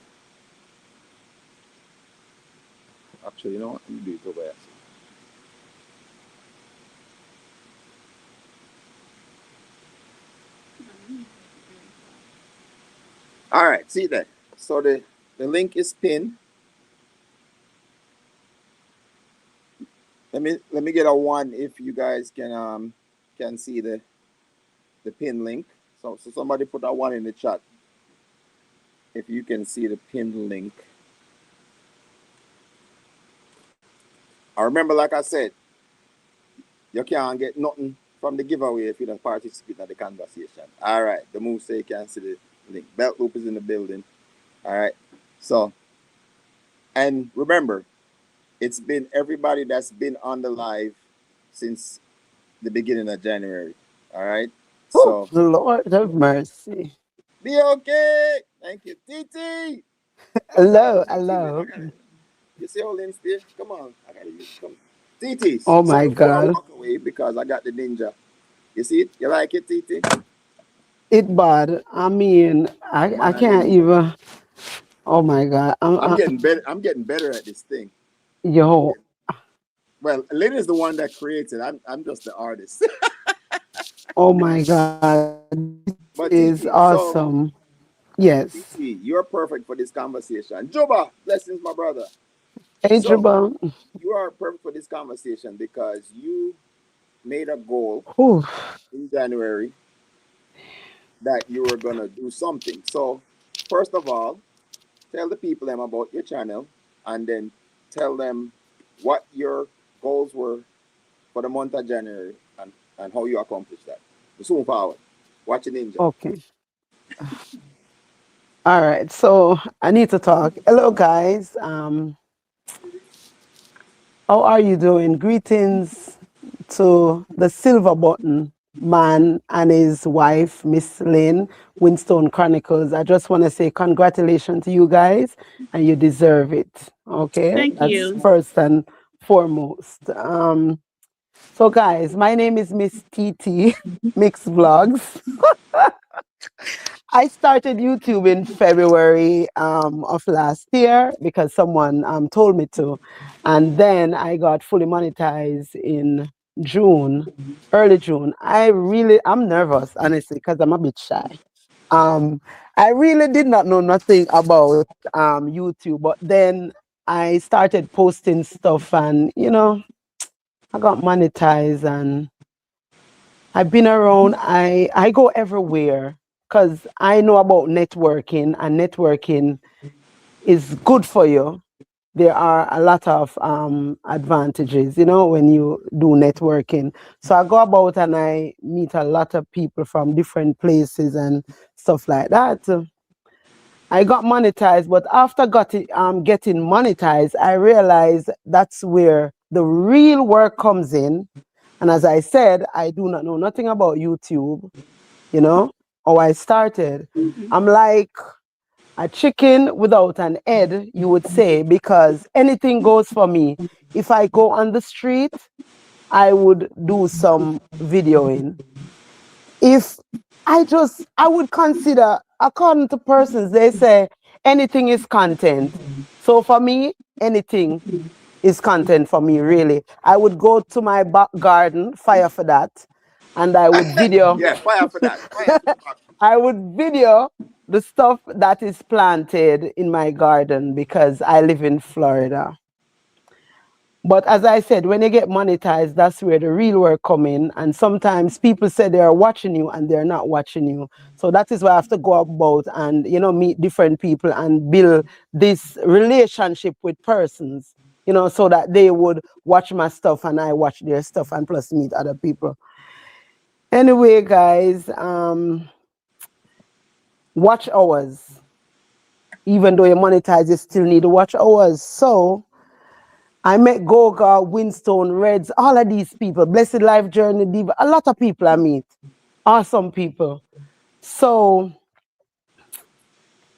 Actually, you know what? Let me do it over here. All right, see that. So the link is pinned. Let me get a one if you guys can see the pin link. So somebody put a one in the chat if you can see the pinned link. I remember, like I said, you can't get nothing from the giveaway if you don't participate in the conversation. All right, the move say you can see the link. Belt loop is in the building. All right, so and remember, it's been everybody that's been on the live since the beginning of January. All right, Oh, so Lord have mercy. be okay. Thank you, TT. Come back, Hello, TT. Wait, I hello. got it. You see all in there? Come on, I gotta use come. TT. Oh So my before I God. walk away, because I got the ninja. You see it? You like it, TT? It bad. I mean, I Man, can't ninja. even. Oh my God. I'm getting better. I'm getting better at this thing. I'm Yo. getting, well, Lynn is the one that creates it. I'm just the artist. Oh my God. This is But Tiki, so awesome. Yes. Tiki, you're perfect for this conversation. Juba, blessings, my brother. Angel So Bomb. you are perfect for this conversation because you made a goal Whew. in January that you were gonna do something. So first of all, tell the people them about your channel, and then tell them what your goals were for the month of January, and how you accomplished that. Soon forward. Watch a ninja. Okay. All right. So I need to talk. Hello, guys. How are you doing? Greetings to the silver button man and his wife, Miss Lynn, Winstone Chronicles. I just want to say congratulations to you guys, and you deserve it. Okay, Thank that's you. first and foremost. So, guys, my name is Miss TT Mix Vlogs. I started YouTube in February of last year because someone told me to. And then I got fully monetized in June, early June. I'm nervous, honestly, because I'm a bit shy. Um, I really did not know nothing about YouTube, but then I started posting stuff and, I got monetized and I've been around. I go everywhere because I know about networking, and networking is good for you. There are a lot of advantages, when you do networking. So I go about and I meet a lot of people from different places and stuff like that. I got monetized, but after getting monetized, I realized that's where the real work comes in. And as I said, I do not know nothing about YouTube, how I started. I'm like a chicken without an head, you would say, because anything goes for me. If I go on the street, I would do some videoing. If I would consider, according to persons, they say anything is content. So for me, anything is content for me, really. I would go to my back garden, fire for that, and I would video. Yeah, fire for that. Fire to the back. I would video the stuff that is planted in my garden because I live in Florida. But as I said, when you get monetized, that's where the real work come in. And sometimes people say they are watching you and they're not watching you. So that is why I have to go about and, meet different people and build this relationship with persons, so that they would watch my stuff and I watch their stuff and plus meet other people. Anyway, guys, watch hours. Even though you monetize, you still need to watch hours. So I met Goga, Winstone, Reds, all of these people, Blessed Life Journey, Diva, a lot of people I meet, awesome people. So,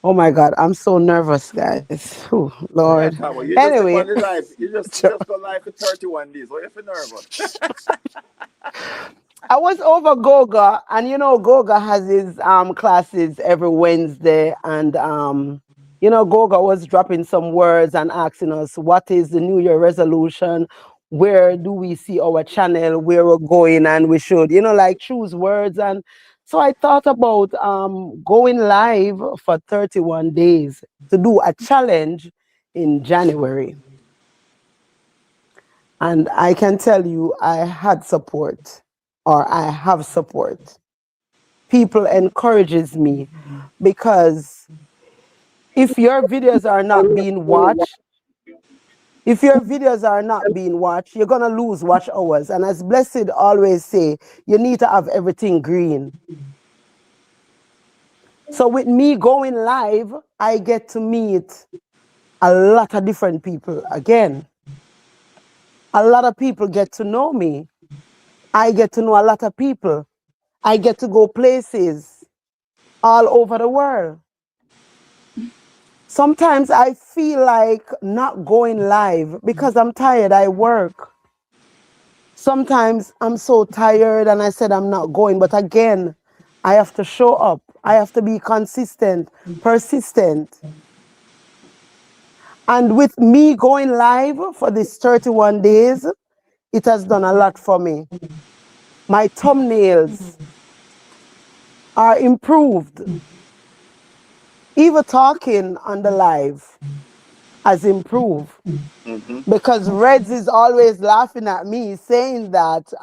oh my God, I'm so nervous, guys. Whew, Lord. Yeah, Tawa, you just Anyway, on the live. You just go live for 31 days. What if you're nervous? I was over Goga, and Goga has his classes every Wednesday, and Goga was dropping some words and asking us what is the New Year resolution, where do we see our channel, where we're going, and we should, like choose words. And so I thought about going live for 31 days to do a challenge in January. And I can tell you, I had support, or I have support. People encourages me because if your videos are not being watched, you're gonna lose watch hours. And as Blessed always say, you need to have everything green. So with me going live, I get to meet a lot of different people again. A lot of people get to know me. I get to know a lot of people. I get to go places all over the world. Sometimes I feel like not going live because I'm tired. I work. Sometimes I'm so tired and I said I'm not going. But again, I have to show up. I have to be consistent, persistent. And with me going live for this 31 days, it has done a lot for me. My thumbnails are improved. Even talking on the live has improved. Mm-hmm. Because Reds is always laughing at me saying that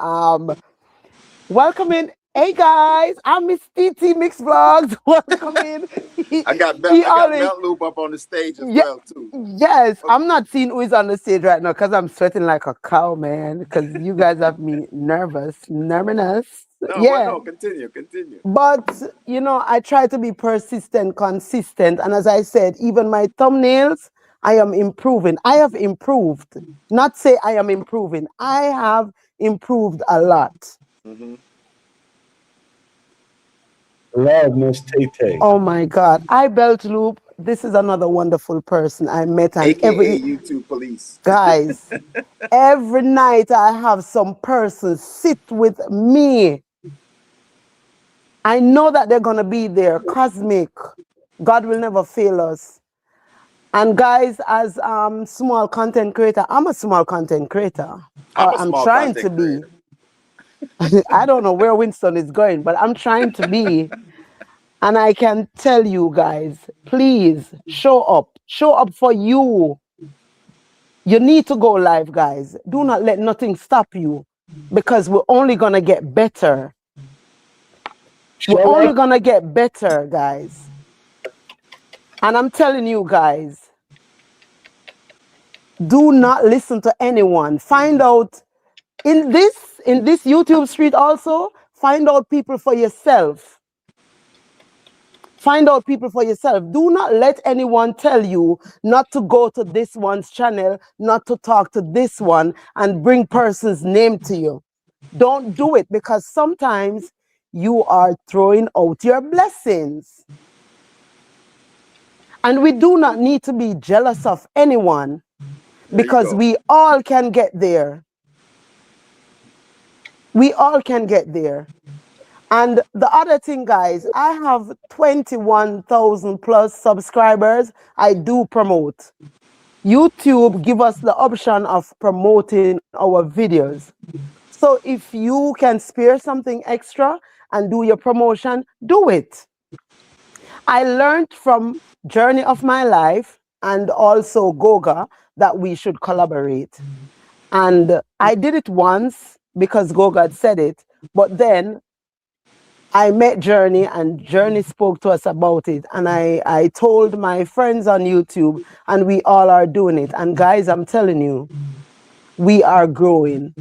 welcome in. Hey guys, I'm Miss TT Mix Vlogs. Welcome in. He, he I got always, Melt Loop up on the stage as yeah, well too. yes. Okay. I'm not seeing who is on the stage right now because I'm sweating like a cow, man. Because you guys have me nervous. No, but Yeah. no, continue, continue. But I try to be persistent, consistent, and as I said, even my thumbnails, I am improving. I have improved. Not say I am improving. I have improved a lot. Mm-hmm. Love Miss Tay Tay. Oh my God. I Belt Loop. This is another wonderful person I met, and AKA YouTube Police. guys, every night I have some person sit with me. I know that they're gonna be there. Cosmic. God will never fail us. And guys, as small content creator, I'm a small content creator, I'm or a I'm small trying to content be. creator. I don't know where Winston is going, but I'm trying to be. And I can tell you guys, please show up. Show up for you. You need to go live, guys. Do not let nothing stop you because we're only going to get better. We're Show only up. going to get better, guys. And I'm telling you guys, do not listen to anyone. Find out in this YouTube street also, find out people for yourself. Find out people for yourself. Do not let anyone tell you not to go to this one's channel, not to talk to this one, and bring person's name to you. Don't do it because sometimes you are throwing out your blessings. And we do not need to be jealous of anyone There you because go. we all can get there. We all can get there. And the other thing, guys, I have 21,000 plus subscribers. I do promote. YouTube give us the option of promoting our videos. So if you can spare something extra and do your promotion, do it. I learned from Journey of My Life and also Goga that we should collaborate. And I did it once because Goga had said it, but then I met Journey and Journey spoke to us about it. And I told my friends on YouTube, and we all are doing it. And guys, I'm telling you, we are growing.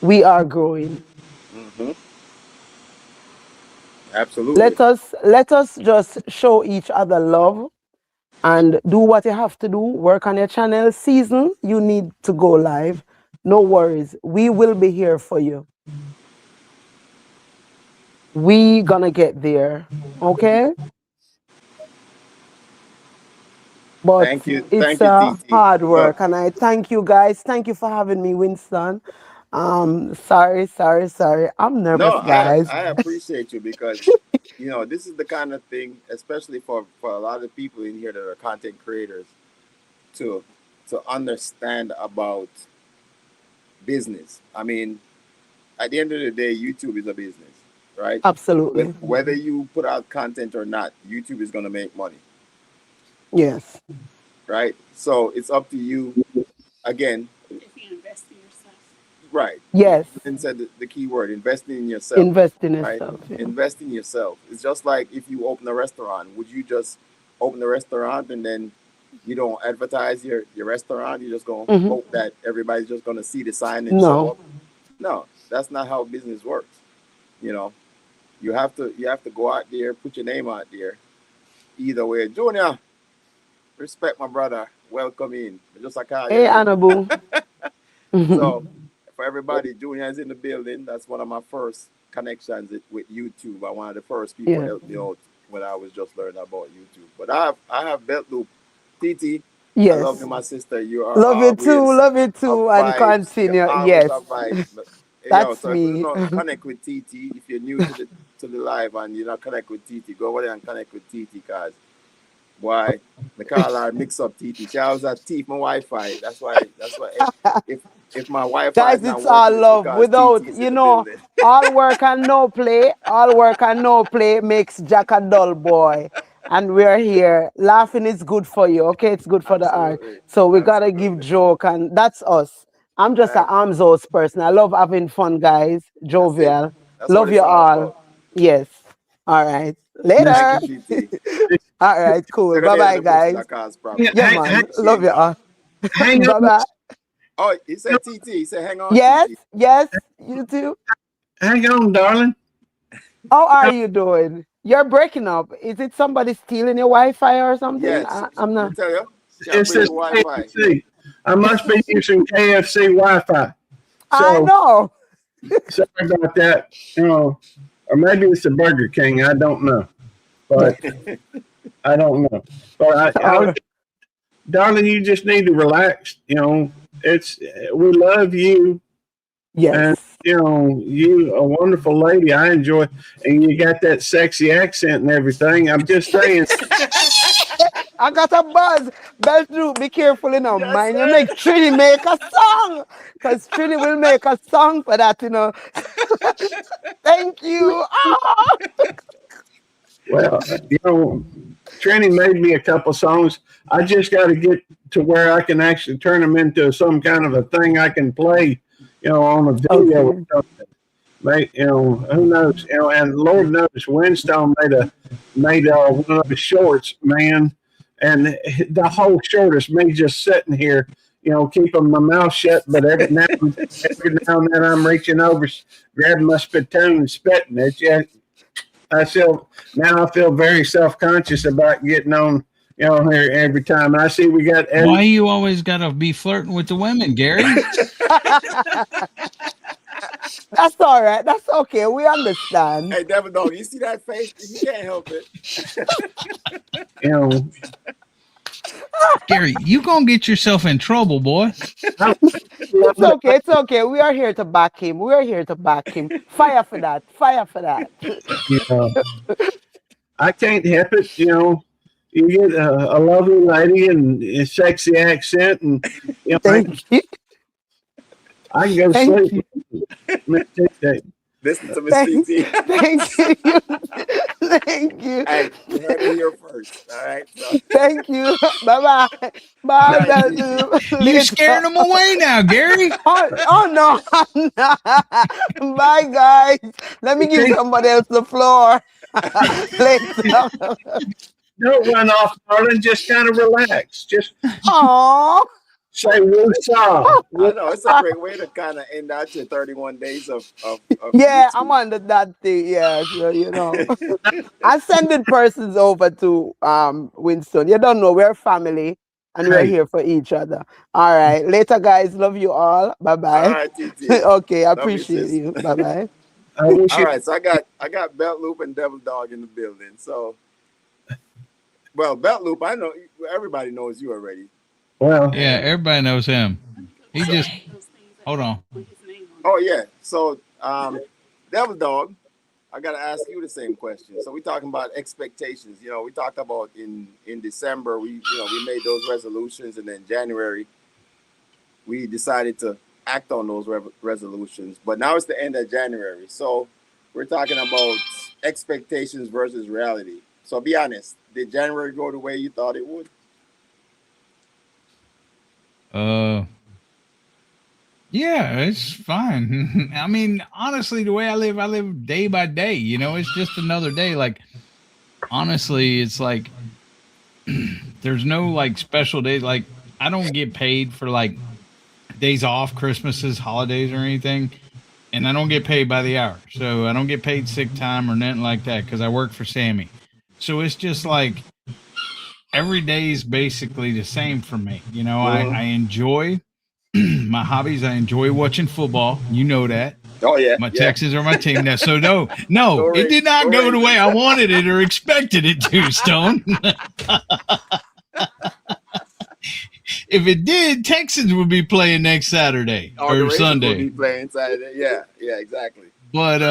We are growing. Mm-hmm. Absolutely. Let us just show each other love and do what you have to do. Work on your channel. Season, you need to go live. No worries. We will be here for you. We gonna get there. Okay? But it's Thank you, TT. hard Look, work, and I thank you guys. Thank you for having me, Winston. Sorry. I'm no, nervous, guys. I appreciate you because this is the kind of thing, especially for a lot of people in here that are content creators, to understand about business. I mean, at the end of the day, YouTube is a business, right? With Absolutely. whether you put out content or not, YouTube is going to make money, Yes. right? So it's up to you. Again, If you invest in yourself. right? Yes. And said the key word: investing in yourself, Invest in right? yourself. Yeah. Invest in yourself. It's just like if you open a restaurant. Would you just open a restaurant and then you don't advertise your restaurant? You just gonna Hmm. hope that everybody's just gonna see the sign and show No. up? No, that's not how business works. You know, you have to go out there, put your name out there. Either way, Junior, respect my brother. Welcome in. Just like call your Hey, name. Anabu. So for everybody, Junior is in the building. That's one of my first connections with YouTube. I one of the first people Yeah. helped me out when I was just learning about YouTube. But I have Belt Loop. TT, I love you, Yes. my sister. You are Love it too. always Love it a too. And vibes. You're continue. always Yes. a vibes. Hey, yo, That's so if you me. don't connect with TT, if you're new to the live and you're not connect with TT, go over there and connect with TT, guys. Why? The call her mix up TT. She always a thief my Wi-Fi. That's why. That's why. If if my Wi-Fi is Guys, not it's all working, it's love. because TT Without, is in the building. all work and no play. All work and no play makes Jack a dull boy. And we're here. Laughing is good for you, okay? It's good for the heart. Absolutely. So we gotta give Absolutely. joke, and that's us. I'm just an That, arms host person. I love having fun, guys. that's it. Jovial. That's what Love it's you all all. about. Yes. All right. Miss Thank Later. you, TT. All right, They're cool. gonna Bye hear bye, the bushes guys. that cause hang, problem. Yeah, hang, man. hang, Love Appreciate you that. all. hang Bye on, bye. Oh, he said TT. He said, hang on, Yes, TT. yes, you too. hang on, darling. How are you doing? You're breaking up. Is it somebody stealing your Wi-Fi or something? Yeah, I'm let me not. tell you, she It break says the Wi-Fi. KFC. I must be using KFC Wi-Fi. I So know. sorry about that. Or maybe it's a Burger King. I don't know, but I don't know. But Oh, darling, you just need to relax. It's we love you, and yes. you a wonderful lady. I enjoy, and you got that sexy accent and everything. I'm just saying. I got a buzz. Beltru, be careful, Yes, mind you sir. make Trini make a song. Because Trini will make a song for that. Thank you. Ah. Well, Trini made me a couple songs. I just got to get to where I can actually turn them into some kind of a thing I can play, on a video or Okay. something. Who knows? And Lord knows, Winstone made one of his shorts, man, and the whole short is me just sitting here, keeping my mouth shut. But every now and then, I'm reaching over, grabbing my spittoon and spitting it. Yeah, I feel very self conscious about getting on, here every time. I see we got Why you always gotta be flirting with the women, Gary? That's all right. That's okay. We understand. Hey, Devil Dog, you see that face? He can't help it. you know, Gary, you gonna get yourself in trouble, boy. I It's okay. It's okay. We are here to back him. We are here to back him. Fire for that. Fire for that. you know, I can't help it. You get a lovely lady and a sexy accent, and Thank you. I can go to Thank sleep. you. Listen to Miss Thank, TT. thank you. Thank you. Hey, you heard it here first. All right. So, Thank you. Bye bye. good Bye, night, TT. Belgium. You Later. scaring them away now, Gary. Oh no. I'm not. Bye, guys. Let me give somebody else the floor. Later. Don't run off, darling. Just kind of relax. Just Aww. say woosah. I know it's a great way to kind of end out your 31 days of Yeah, I'm YouTube. under that thing. Yeah, so. I sending persons over to Winston. You don't know, we're family and we're Hey, here for each other. All right. Later, guys. Love you all. Bye All bye. right, TT. Okay, I Love you, appreciate sis. you. Bye bye. I wish All you right, so I got Belt Loop and Devil Dog in the building. So, well, Belt Loop, I know everybody knows you already. well. Yeah, everybody knows him. He just hold on. Oh yeah. So, Devil Dog, I gotta ask you the same question. So we talking about expectations. We talked about in December we made those resolutions, and then January we decided to act on those resolutions. But now it's the end of January, so we're talking about expectations versus reality. So be honest, did January go the way you thought it would? Uh, yeah, it's fine. I mean, honestly, the way I live day by day. It's just another day. Like, honestly, it's like there's no like special days. Like, I don't get paid for like days off, Christmases, holidays, or anything. And I don't get paid by the hour. So I don't get paid sick time or nothing like that because I work for Sammy. So it's just like every day is basically the same for me. I enjoy my hobbies. I enjoy watching football. You know that. Oh yeah, My yeah. Texans are my team now. So no, it did not go the way I wanted it or expected it to, Stone. If it did, Texans would be playing next Saturday or Sunday. Will be playing Saturday. Yeah, exactly. But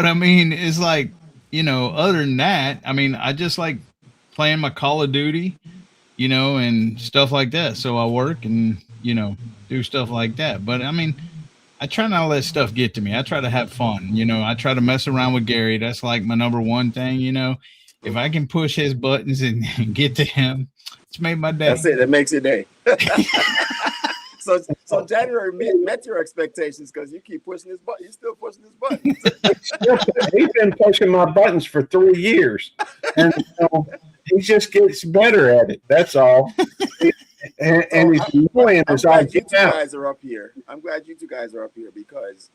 I mean, it's like, other than that, I mean, I just like playing my Call of Duty, you know, and stuff like that. So I work and, you know, do stuff like that. But I mean, I try not to let stuff get to me. I try to have fun. You know, I try to mess around with Gary. That's like my number one thing, you know. If I can push his buttons and get to him, it's made my day. That's it. That makes your day. So January met your expectations because you keep pushing his button. You're still pushing his buttons. He's been pushing my buttons for 3 years, and he just gets better at it. That's all. And he's annoying as I get you out. guys are up here. I'm glad you two guys are up here because,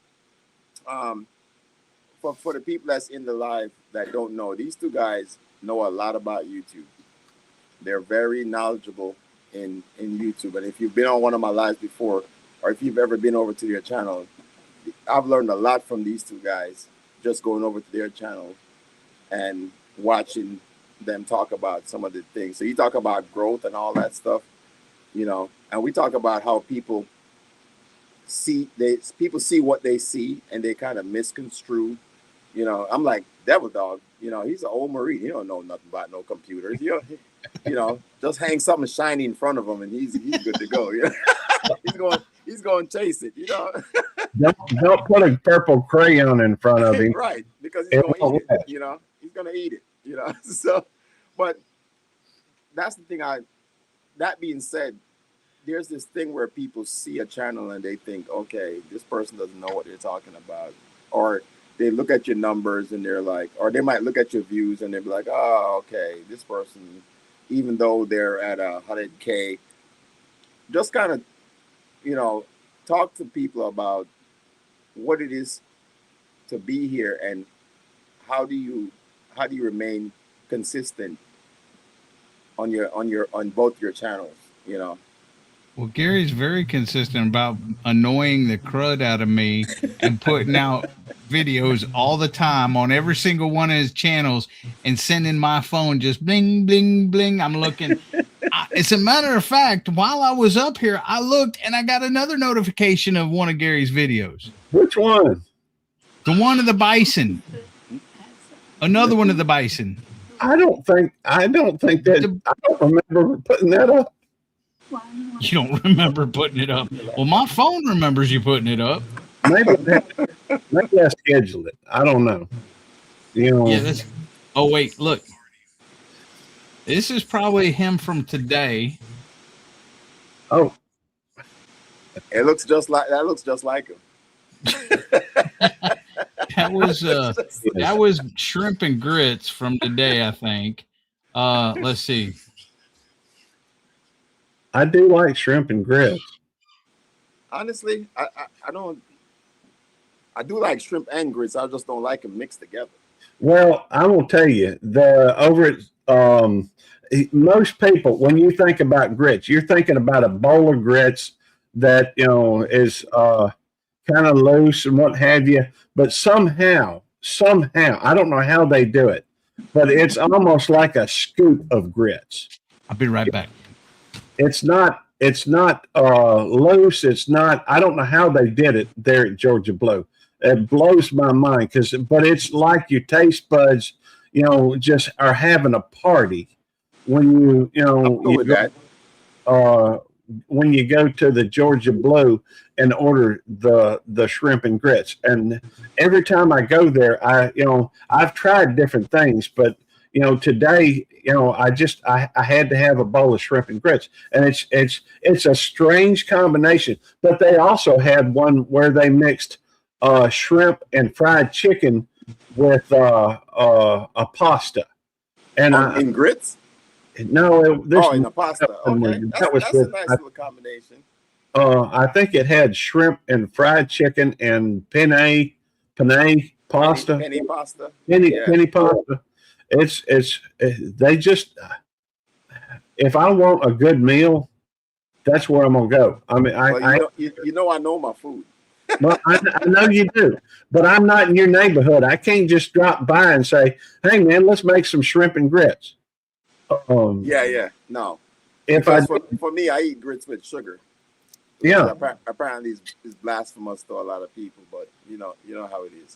for the people that's in the live that don't know, these two guys know a lot about YouTube. They're very knowledgeable in YouTube. And if you've been on one of my lives before, or if you've ever been over to their channel, I've learned a lot from these two guys just going over to their channel and watching them talk about some of the things. So you talk about growth and all that stuff, you know, and we talk about how people see what they see and they kind of misconstrue. You know, I'm like, Devil Dog, you know, he's an old Marine. He don't know nothing about no computers. You know, just hang something shiny in front of him and he's good to go. You know? he's going to chase it, you know. Don't put a purple crayon in front of him. Right, because he's going to eat it, you know. He's going to eat it, you know. So, but that's the thing. That being said, there's this thing where people see a channel and they think, okay, this person doesn't know what they're talking about. Or they look at your numbers and they're like, or they might look at your views and they'll be like, oh, okay, this person, even though they're at 100K, just kind of, you know, talk to people about what it is to be here and how do you remain consistent on both your channels, you know. Well, Gary's very consistent about annoying the crud out of me and putting out videos all the time on every single one of his channels and sending my phone just bling, bling, bling. I'm looking. As a matter of fact, while I was up here, I looked and I got another notification of one of Gary's videos. Which one? The one of the bison. Another one of the bison. I don't think that. I don't remember putting that up. You don't remember putting it up. Well, my phone remembers you putting it up. Maybe I scheduled it. I don't know. You know. Yeah. Oh wait, look. This is probably him from today. Oh. It looks just like that. Looks just like him. That was shrimp and grits from today, I think. Let's see. I do like shrimp and grits. Honestly, I don't. I do like shrimp and grits. I just don't like them mixed together. Well, I will tell you, most people, when you think about grits, you're thinking about a bowl of grits that, you know, is kind of loose and what have you. But somehow, I don't know how they do it, but it's almost like a scoop of grits. I'll be right back. It's not loose. It's not, I don't know how they did it there at Georgia Blue. It blows my mind but it's like your taste buds, you know, just are having a party when when you go to the Georgia Blue and order the shrimp and grits. And every time I go there, I've tried different things, but you know, today, you know, I had to have a bowl of shrimp and grits, and it's a strange combination. But they also had one where they mixed shrimp and fried chicken with a pasta. And in grits? No, in the pasta. Okay, that's a nice little combination. I think it had shrimp and fried chicken and penne pasta. Penny pasta. Penny pasta. They just, if I want a good meal, that's where I'm gonna go. I mean, I know my food. Well, I know you do, but I'm not in your neighborhood. I can't just drop by and say, "Hey, man, let's make some shrimp and grits." No. For me, I eat grits with sugar. Yeah. Apparently, it's blasphemous to a lot of people, but you know how it is.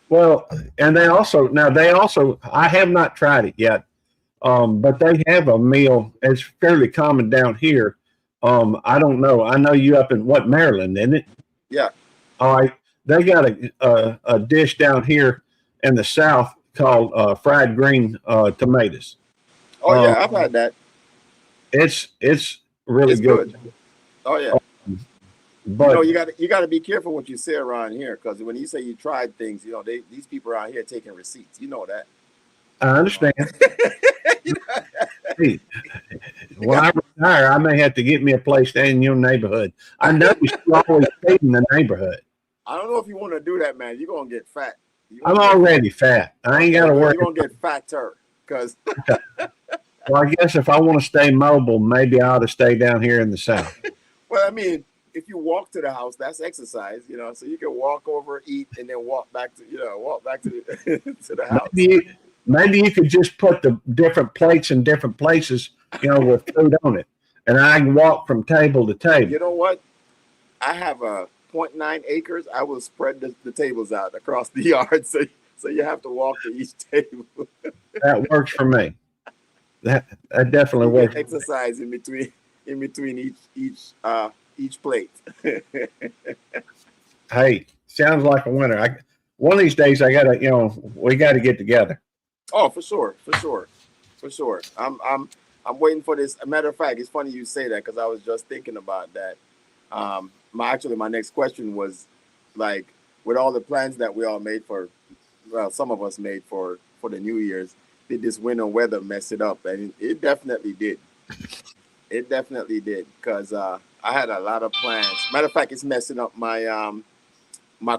Well, and they also, I have not tried it yet. But they have a meal. It's fairly common down here. I don't know. I know you up in what Maryland, isn't it? Yeah. All right. They got a dish down here in the South called fried green tomatoes. Oh Um, yeah, I've had that. it's really It's good. good. Oh yeah. You know, But you got to be careful what you say around here, because when you say you tried things, you know, these people around here taking receipts. You know that. I understand. You know, Hey, you when got. I retire, I may have to get me a place in your neighborhood. I know you always stay in the neighborhood. I don't know if you want to do that, man. You're gonna get fat. You're I'm gonna get fat. already fat. I ain't got Okay, to well, worry. you're gonna get fatter, because Well, I guess if I want to stay mobile, maybe I ought to stay down here in the South. well, I mean, if you walk to the house, that's exercise, you know. So you can walk over, eat, and then walk back to, walk back to the to the house. Maybe, maybe you could just put the different plates in different places, with food on it, and I can walk from table to table. You know what? I have a point 0.9 acres. I will spread the tables out across the yard, so you have to walk to each table. That works for me. That definitely You get works. exercise in between each plate. Hey, sounds like a winner. One of these days I gotta, we gotta get together. Oh, for sure, for sure, for sure. I'm waiting for this. A matter of fact, it's funny you say that, because I was just thinking about that. My next question was, like, with all the plans that we all made for, well, some of us made for the New Year's, did this winter weather mess it up? And it definitely did. It definitely did, because I had a lot of plans. Matter of fact, it's messing up my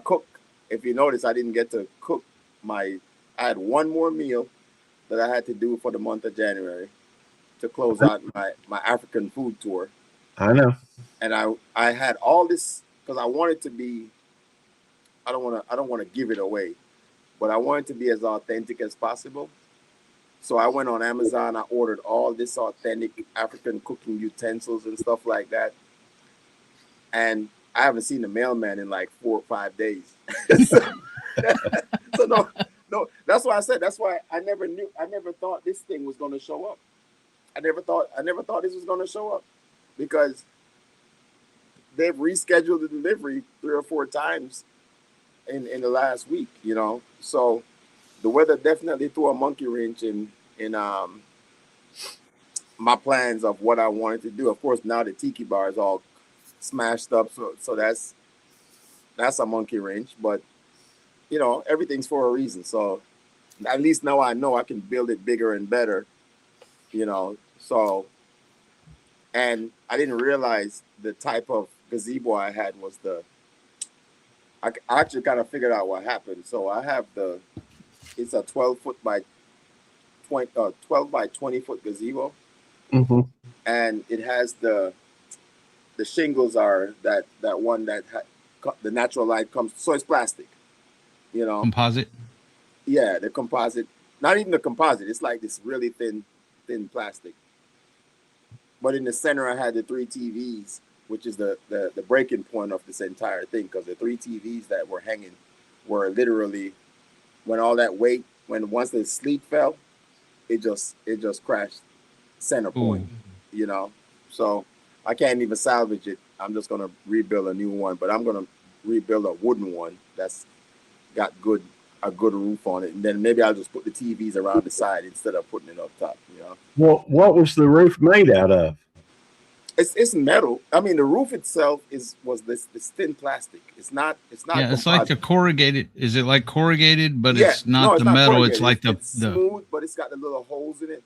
cook. If you notice, I didn't get to cook my. I had one more meal that I had to do for the month of January to close out my African food tour, I know. and I had all this because I wanted to be. I don't want to give it away, but I wanted to be as authentic as possible. So I went on Amazon. I ordered all this authentic African cooking utensils and stuff like that, and I haven't seen the mailman in like 4 or 5 days. so, so no, that's why I said. That's why I never knew. I never thought this thing was going to show up. I never thought this was going to show up, because they've rescheduled the delivery 3 or 4 times in the last week. So the weather definitely threw a monkey wrench in my plans of what I wanted to do. Of course, now the Tiki Bar is all smashed up, so that's a monkey wrench. But everything's for a reason. So at least now I know I can build it bigger and better. So, and I didn't realize the type of gazebo I had was I actually kind of figured out what happened. So I have it's a 12 foot by 12 by 20 foot gazebo, Hmm. and it has the shingles are that one that the natural light comes. So it's plastic, you know. Composite. Yeah, the composite. Not even the composite. It's like this really thin plastic. But in the center, I had the three TVs, which is the breaking point of this entire thing, because the three TVs that were hanging were literally, when all that weight, once the sleep fell, it just crashed center point, Ooh. So I can't even salvage it. I'm just gonna rebuild a new one, but I'm gonna rebuild a wooden one that's got a good roof on it, and then maybe I'll just put the TVs around the side instead of putting it up top. Well, what was the roof made out of? It's metal. I mean, the roof itself was this thin plastic. It's not Yeah, it's like the composite. corrugated. Is it like corrugated, but Yeah, it's no, not it's the not metal? It's corrugated. like It's the smooth, but it's got the little holes in it.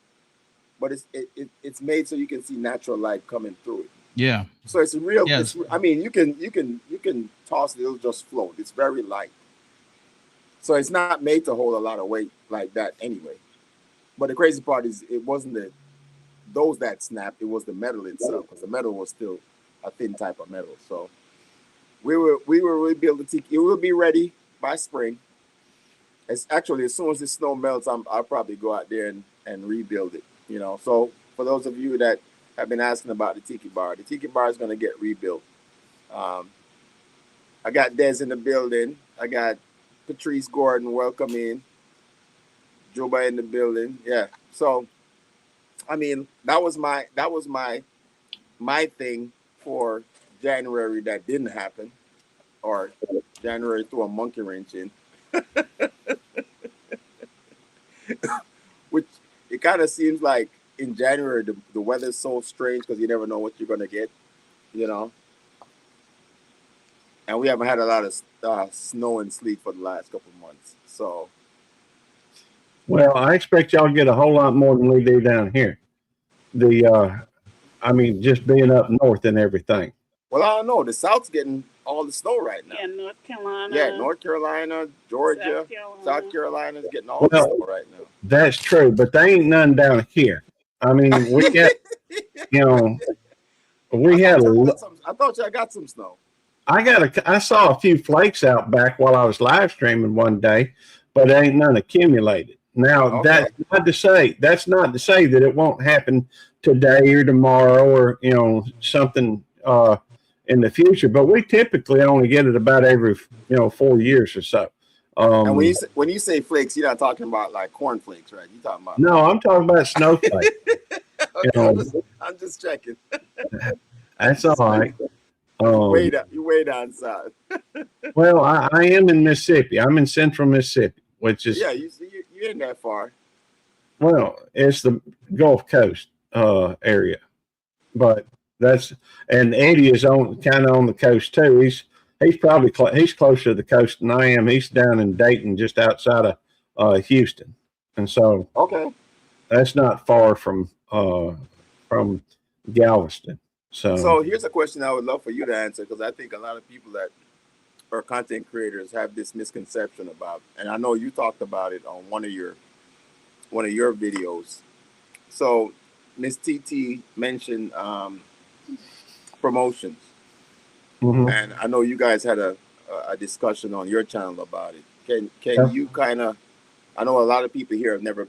But it's made so you can see natural light coming through it. yeah. So it's real. Yes. I mean, you can toss it. It'll just float. It's very light. So it's not made to hold a lot of weight like that anyway. But the crazy part is it wasn't those that snapped. It was the metal itself, because the metal was still a thin type of metal. So we were rebuilding Tiki. It will be ready by spring. It's actually, as soon as the snow melts, I'll probably go out there and rebuild it. So for those of you that have been asking about the Tiki Bar is going to get rebuilt. Um, I got Des in the building. I got Patrice Gordon, welcome in. Juba in the building. Yeah. So I mean, that was my thing for January that didn't happen, or January threw a monkey wrench in, which it kind of seems like in January the weather's so strange because you never know what you're gonna get, you know. And we haven't had a lot of snow and sleet for the last couple of months, so. Well, I expect y'all to get a whole lot more than we do down here. I mean, just being up north and everything. Well, I don't know. The South's getting all the snow right now. Yeah, North Carolina. Yeah, North Carolina, Georgia, South Carolina's getting all the snow right now. That's true, but they ain't none down here. I mean, we got, you know, I thought y'all got some snow. I saw a few flakes out back while I was live streaming one day, but there ain't none accumulated. Now that's not to say that it won't happen today or tomorrow or something in the future. But we typically only get it about every 4 years or so. And when you say flakes, you're not talking about like corn flakes, right? You're talking about no, I'm talking about snowflakes. Okay, I'm just checking. That's all right. You way down south. Well, I am in Mississippi. I'm in central Mississippi, which is you ain't that far. Well, it's the Gulf Coast area, but and Eddie is kind of on the coast too. He's probably he's closer to the coast than I am. He's down in Dayton, just outside of Houston, and so that's not far from Galveston. So here's a question I would love for you to answer, because I think a lot of people that are content creators have this misconception about, and I know you talked about it on one of your videos. So Miss TT mentioned promotions, and I know you guys had a discussion on your channel about it. Can you kind of? I know a lot of people here have never.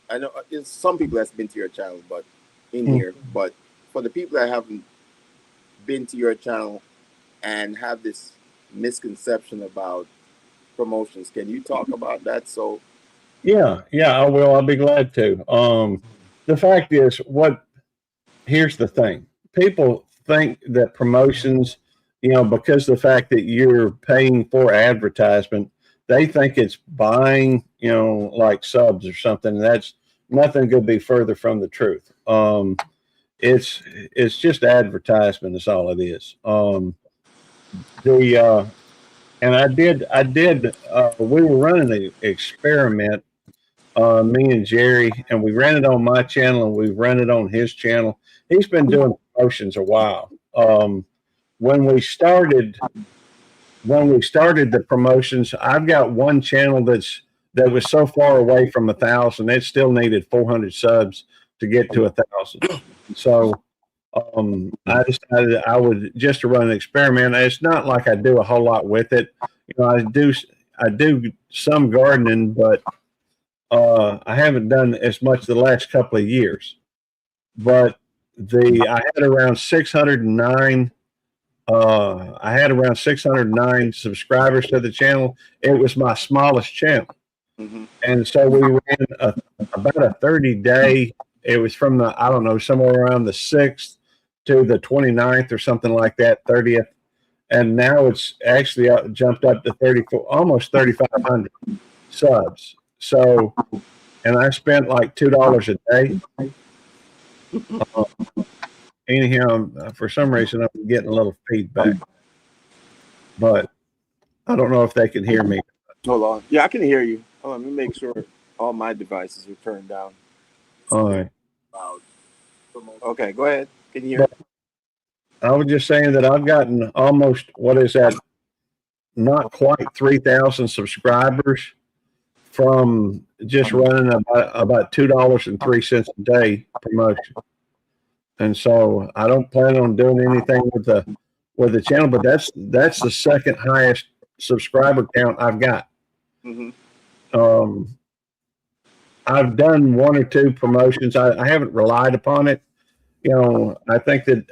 I know there's some people that's been to your channel, but here, but for the people that haven't been to your channel and have this misconception about promotions, can you talk about that? So yeah, I will. I'll be glad to. The fact is, here's the thing. People think that promotions, because the fact that you're paying for advertisement, they think it's buying, like subs or something. That's nothing could be further from the truth. It's just advertisement is all it is. And I did we were running an experiment, me and Jerry, and we ran it on my channel and we ran it on his channel. He's been doing promotions a while. When we started the promotions, I've got one channel that was so far away from 1,000, it still needed 400 subs to get to 1,000. So I decided I would just to run an experiment. It's not like I do a whole lot with it. I do some gardening, but I haven't done as much the last couple of years. But I had around 609. I had around 609 subscribers to the channel. It was my smallest channel, and so we ran about a 30-day. It was from somewhere around the 6th to the 29th or something like that, 30th. And now it's actually jumped up to 34, almost 3,500 subs. So, and I spent like $2 a day. Anyhow, for some reason, I'm getting a little feedback, but I don't know if they can hear me. Hold on. Yeah, I can hear you. Hold on, let me make sure all my devices are turned down. All right. Okay, go ahead. Can you hear? I was just saying that I've gotten almost, not quite 3,000 subscribers from just running about $2.03 a day promotion. And so I don't plan on doing anything with the channel, but that's the second highest subscriber count I've got. I've done one or two promotions. I haven't relied upon it. I think that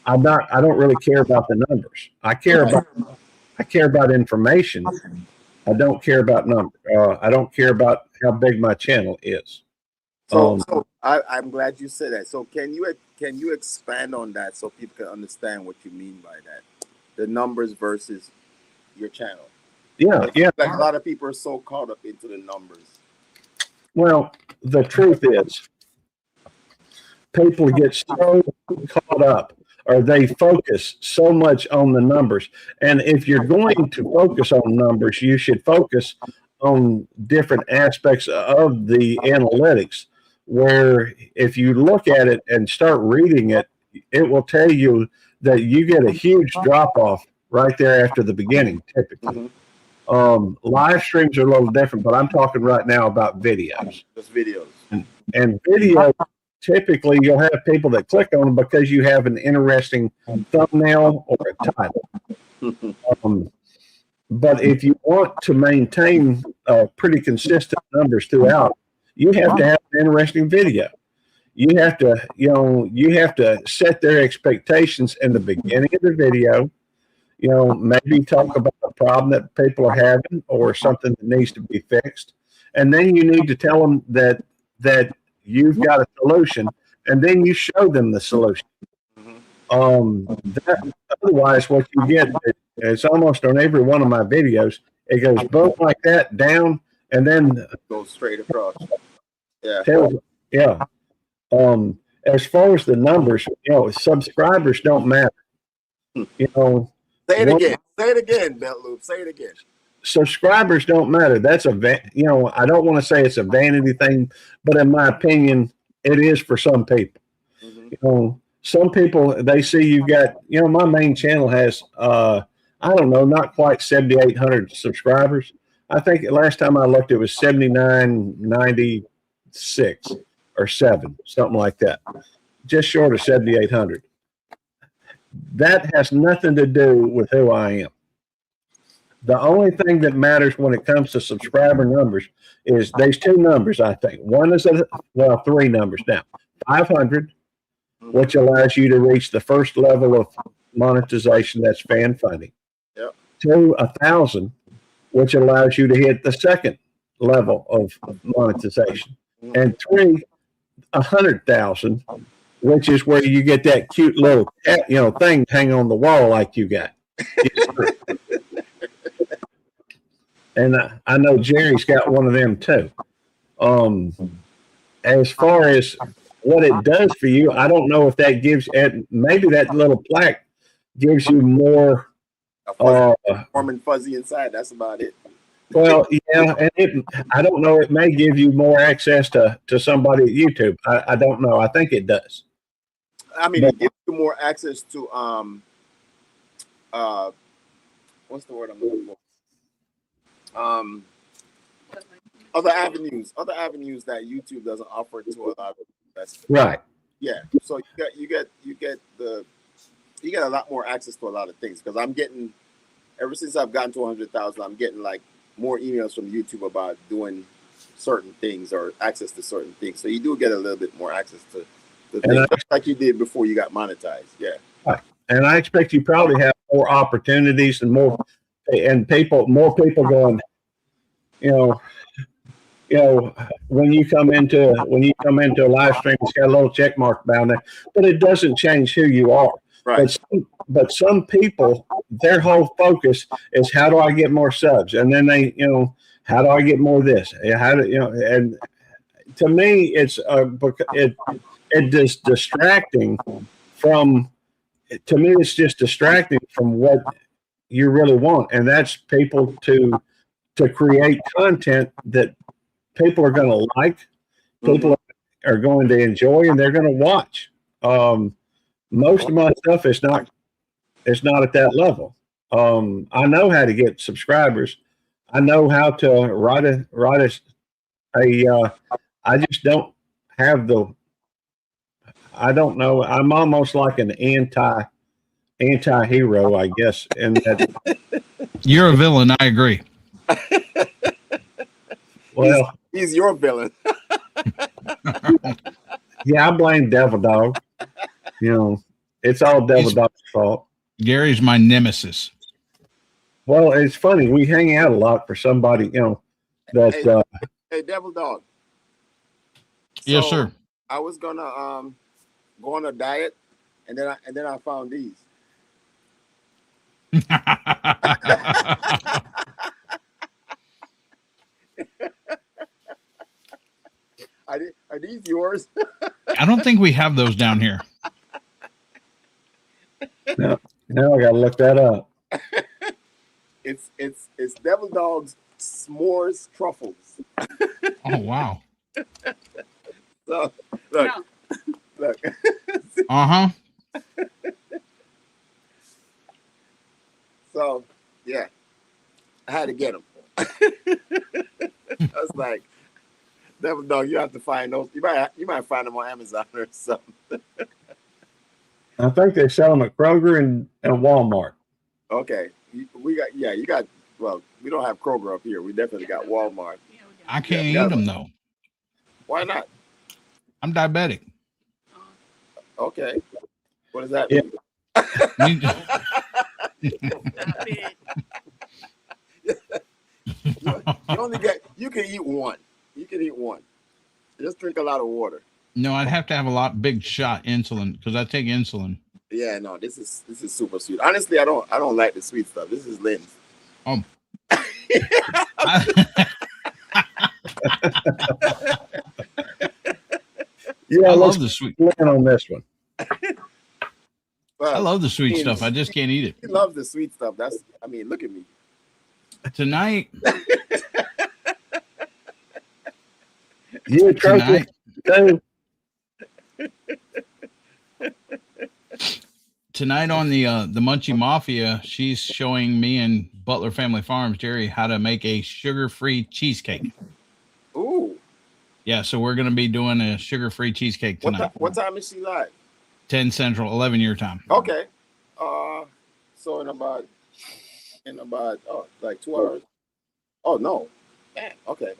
I don't really care about the numbers. I care about information. I don't care about numbers. I don't care about how big my channel is. So I'm glad you said that. So can you expand on that so people can understand what you mean by that? The numbers versus your channel. Yeah, yeah. Like a lot of people are so caught up into the numbers. Well, the truth is, people get so caught up, or they focus so much on the numbers. And if you're going to focus on numbers, you should focus on different aspects of the analytics, where if you look at it and start reading it, it will tell you that you get a huge drop off right there after the beginning, typically. Live streams are a little different, but I'm talking right now about videos. Just videos. And video, typically you'll have people that click on them because you have an interesting thumbnail or a title. But if you want to maintain pretty consistent numbers throughout, you have to have an interesting video. You have to set their expectations in the beginning of the video. Maybe talk about a problem that people are having or something that needs to be fixed. And then you need to tell them that you've got a solution, and then you show them the solution. Otherwise, what you get, it's almost on every one of my videos, it goes boom like that, down, and then goes straight across. Yeah. Yeah. As far as the numbers, subscribers don't matter. Say it again. Say it again, Belt Loop. Say it again. Subscribers don't matter. That's I don't want to say it's a vanity thing, but in my opinion, it is for some people. Some people, they see you've got, my main channel has, I don't know, not quite 7,800 subscribers. I think last time I looked, it was 7,996 or 7, something like that. Just short of 7,800. That has nothing to do with who I am. The only thing that matters when it comes to subscriber numbers is there's two numbers, I think. One is, three numbers now. 500, which allows you to reach the first level of monetization, that's fan funding. Yep. 2, 1,000, which allows you to hit the second level of monetization. And 3, 100,000, which is where you get that cute little thing hang on the wall like you got. And I know Jerry's got one of them too. As far as what it does for you, I don't know if that gives, maybe that little plaque gives you more warm and fuzzy inside. That's about it. Well, yeah, and I don't know, it may give you more access to somebody at YouTube. I don't know. I think it does. I mean, it gives you more access to what's the word I'm looking for? Other avenues that YouTube doesn't offer to a lot of investors. Right. Yeah. So you get a lot more access to a lot of things, because I'm getting, ever since I've gotten to 100,000, I'm getting like more emails from YouTube about doing certain things or access to certain things. So you do get a little bit more access to the things, just like you did before you got monetized. Yeah. Right. And I expect you probably have more opportunities and more people going, when you come into a live stream, it's got a little check mark down there, but it doesn't change who you are. Right. But some people, their whole focus is, how do I get more subs? And then they, how do I get more of this? How do and to me, it's it is distracting from. To me, it's just distracting from what you really want, and that's people to create content that people are going to like, people are going to enjoy, and they're going to watch. Most of my stuff is not at that level. I know how to get subscribers. I know how to write a I just don't have the. I don't know. I'm almost like an anti-hero, I guess. And that you're a villain. I agree. Well, he's your villain. Yeah, I blame Devil Dog. It's all Devil Dog's fault. Gary's my nemesis. Well, it's funny. We hang out a lot for somebody, that. Hey, Devil Dog. Yes, So sir. I was gonna go on a diet, and then I found these. Are these yours? I don't think we have those down here. Now I got to look that up. It's Devil Dog's s'mores truffles. Oh wow. So look, No. look. Uh-huh. So yeah, I had to get them. I was like, Devil Dog, you have to find those. You might find them on Amazon or something. I think they sell them at Kroger and Walmart. Okay, we got you got. Well, we don't have Kroger up here. We definitely got Walmart. I Yeah, can't we eat got them though. Why not? I'm diabetic. Okay, what does that Yeah. mean? Stop it. You can eat one. You can eat one. Just drink a lot of water. No, I'd have to have a big shot insulin because I take insulin. Yeah, no, this is super sweet. Honestly, I don't like the sweet stuff. This is Lynn's. Oh, Yeah, I let's love the sweet. plan on this one. Well, I love the sweet mean, stuff. I just can't eat He loves the sweet stuff. I mean, look at me. it tonight. You a trophy Tonight, too? tonight on the Munchie Mafia, she's showing me and Butler Family Farms, Jerry, how to make a sugar-free cheesecake. Ooh, Yeah, so we're gonna be doing a sugar-free cheesecake tonight. what time is she live? 10 Central, 11 your time. Okay. So in about like 2 hours. Oh no. Man, okay.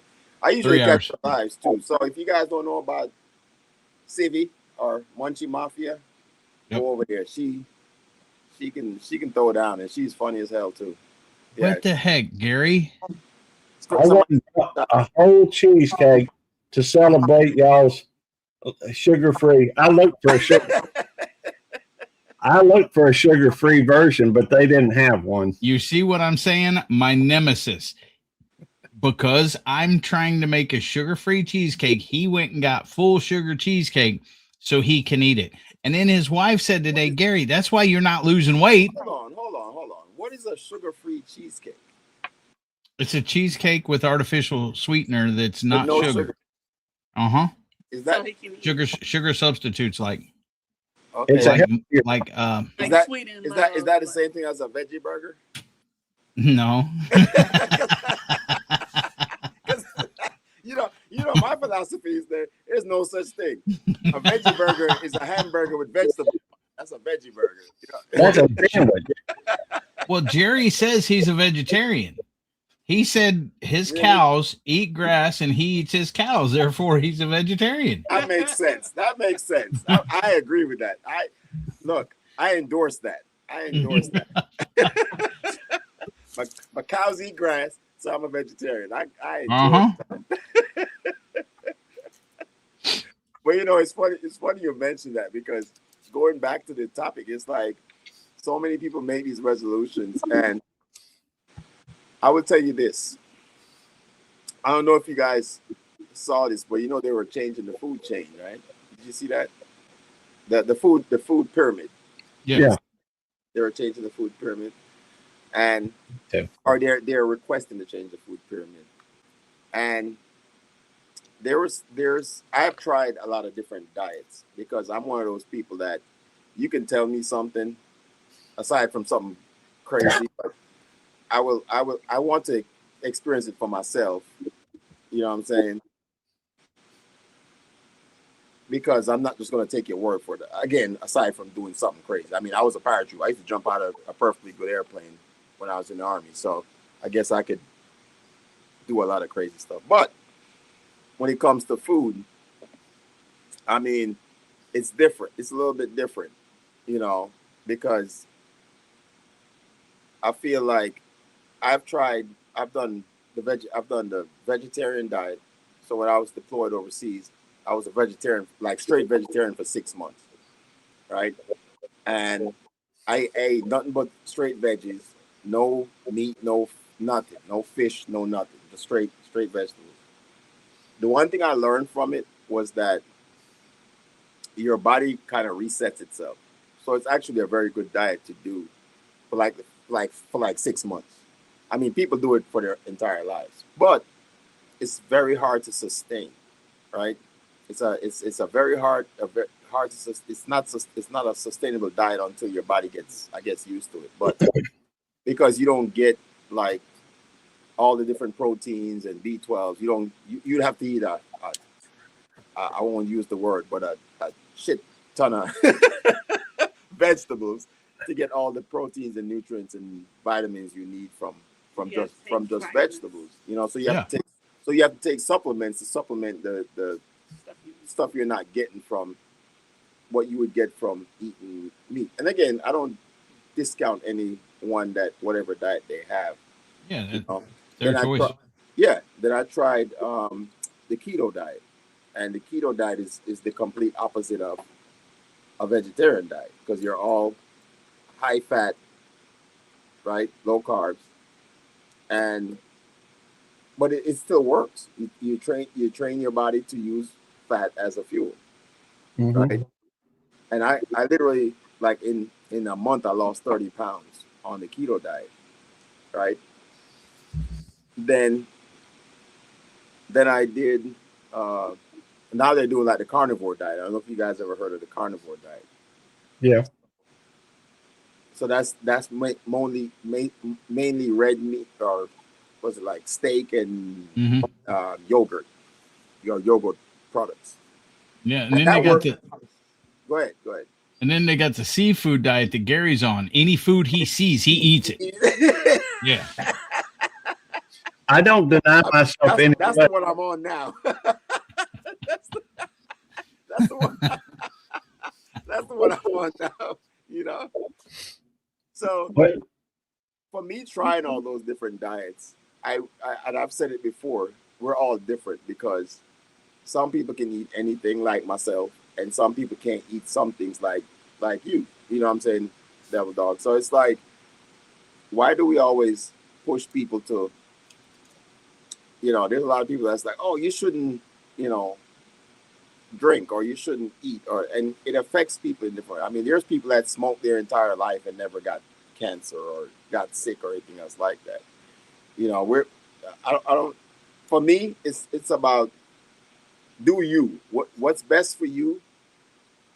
I usually 3 catch hours. the lives too. So if you guys don't know about Civi or Munchie Mafia, Yep. go over there. She can throw down, and she's funny as hell too. Yeah. What the heck, Gary? I want a whole cheesecake to celebrate y'all's sugar-free. I looked for a sugar-free version, but they didn't have one. You see what I'm saying? My nemesis. Because I'm trying to make a sugar-free cheesecake, he went and got full sugar cheesecake so he can eat it. And then his wife said today, Gary, that's why you're not losing weight. Hold on. What is a sugar-free cheesecake? It's a cheesecake with artificial sweetener that's not no sugar. Uh-huh. Is that So he can eat. Sugar substitutes like okay? It's a like Like sweet and is love, that the same thing as a veggie burger? no. You know, my philosophy is that there's no such thing. A veggie burger is a hamburger with vegetables. That's a veggie burger. That's a sandwich. Well, Jerry says he's a vegetarian. He said his cows eat grass and he eats his cows, therefore he's a vegetarian. That makes sense. I agree with that. I endorse that. My cows eat grass, so I'm a vegetarian. I endorse that. But it's funny. It's funny you mentioned that, because going back to the topic, it's like so many people make these resolutions, and I would tell you this. I don't know if you guys saw this, but they were changing the food chain, right? Did you see that? The food pyramid. Yeah. They were changing the food pyramid, and Yeah. they're requesting to change the food pyramid, and I've tried a lot of different diets, because I'm one of those people that you can tell me something aside from something crazy, but I want to experience it for myself. You know what I'm saying? Because I'm not just going to take your word for it. Again, aside from doing something crazy. I mean, I was a paratrooper. I used to jump out of a perfectly good airplane when I was in the Army. So I guess I could do a lot of crazy stuff. But when it comes to food, I mean, it's different. It's a little bit different, because I feel like I've done the vegetarian diet. So when I was deployed overseas, I was a vegetarian, like straight vegetarian for 6 months, right? And I ate nothing but straight veggies, no meat, no nothing, no fish, no nothing, just straight vegetables. The one thing I learned from it was that your body kind of resets itself. So it's actually a very good diet to do for like 6 months. I mean, people do it for their entire lives, but it's very hard to sustain, right? It's a very hard hard to it's not a sustainable diet until your body gets, I guess, used to it. But because you don't get like all the different proteins and B12s, you'd have to eat I won't use the word, but a shit ton of vegetables to get all the proteins and nutrients and vitamins you need from just vegetables. You know, so you have to take supplements to supplement the stuff you're not getting from what you would get from eating meat. And again, I don't discount anyone that whatever diet they have. Yeah, You know? their choice. Then I tried the keto diet, and the keto diet is the complete opposite of a vegetarian diet because you're all high fat, right, low carbs, and but it still works. You train your body to use fat as a fuel, right? And I literally like in a month I lost 30 pounds on the keto diet, right? Then I did. Now they're doing like the carnivore diet. I don't know if you guys ever heard of the carnivore diet. Yeah. So that's mainly red meat, or was it like steak and yogurt, your yogurt products. Yeah, and then they got the. Go ahead. And then they got the seafood diet that Gary's on. Any food he sees, he eats it. Yeah. I don't deny myself any. That's the one I'm on now. that's the one. That's the one I'm on now. You know. So for me, trying all those different diets, and I've said it before, we're all different because some people can eat anything like myself, and some people can't eat some things like you. You know what I'm saying, Devil Dog? So it's like, why do we always push people to, you know, there's a lot of people that's like, oh, you shouldn't, you know, drink, or you shouldn't eat, and it affects people in different. I mean, there's people that smoke their entire life and never got cancer or got sick or anything else like that. You know, I don't for me, it's about, do you, what's best for you.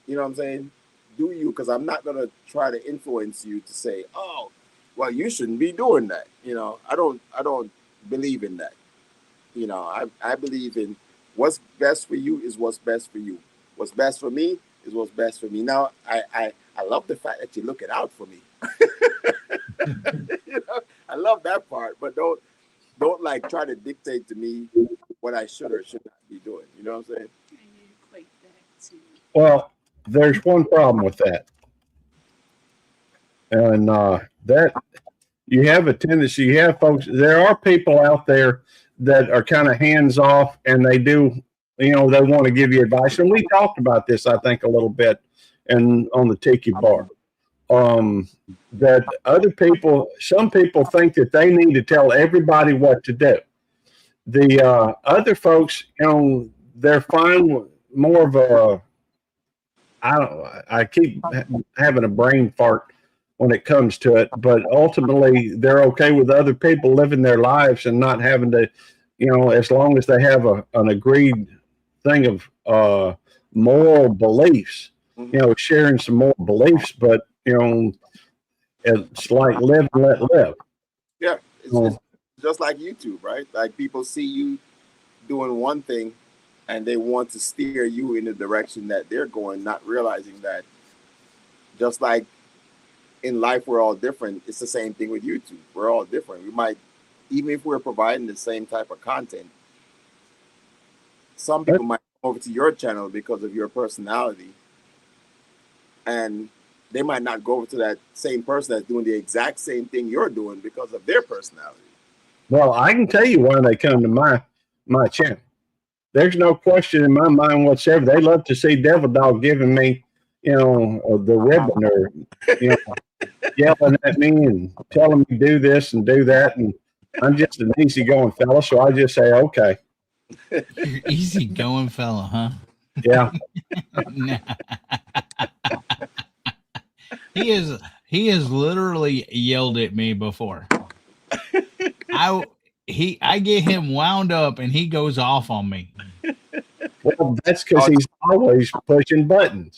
You know what I'm saying? Do you, because I'm not going to try to influence you to say, oh, well, you shouldn't be doing that. You know, I don't believe in that. You know, I believe in what's best for you is what's best for you. What's best for me is what's best for me. Now, I love the fact that you're looking out for me. You know, I love that part, but don't like try to dictate to me what I should or should not be doing. You know what I'm saying? Well, there's one problem with that, and that you have a tendency. You have folks. There are people out there that are kind of hands off, and they do. You know, they want to give you advice, and we talked about this, I think, a little bit, and on the Tiki Bar. That other people, some people think that they need to tell everybody what to do. The other folks, you know, they're fine. More of a, I keep having a brain fart when it comes to it, but ultimately they're okay with other people living their lives and not having to, you know, as long as they have an agreed thing of moral beliefs, you know, sharing some moral beliefs, but, you know, it's like live and let live. Yeah, it's just like YouTube, right? Like people see you doing one thing and they want to steer you in the direction that they're going, not realizing that just like in life we're all different, it's the same thing with YouTube. We're all different. We might, even if we're providing the same type of content, some people might come over to your channel because of your personality, and they might not go over to that same person that's doing the exact same thing you're doing because of their personality. Well, I can tell you why they come to my channel. there's no question in my mind whatsoever. They love to see Devil Dog giving me, the ribbon, or yelling at me and telling me do this and do that. And I'm just an easygoing fella, so I just say, okay, You're easy going fella, huh? yeah. Nah. He has literally yelled at me before. I get him wound up and he goes off on me. Well, that's because he's always pushing buttons.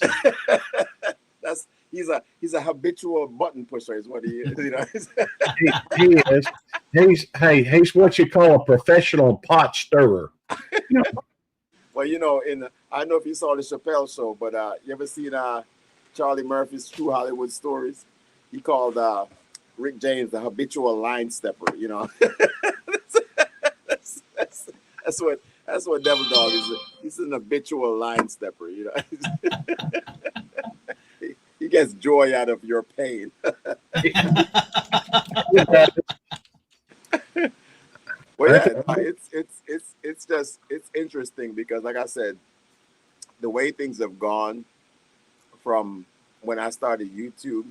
He's a habitual button pusher, is what he is. He is. He's what you call a professional pot stirrer. Well, I don't know if you saw the Chappelle show, but you ever seen Charlie Murphy's True Hollywood Stories? He called Rick James the habitual line stepper. That's what Devil Dog is. He's an habitual line stepper. He gets joy out of your pain. Well, yeah, it's interesting because, like I said, the way things have gone from when I started YouTube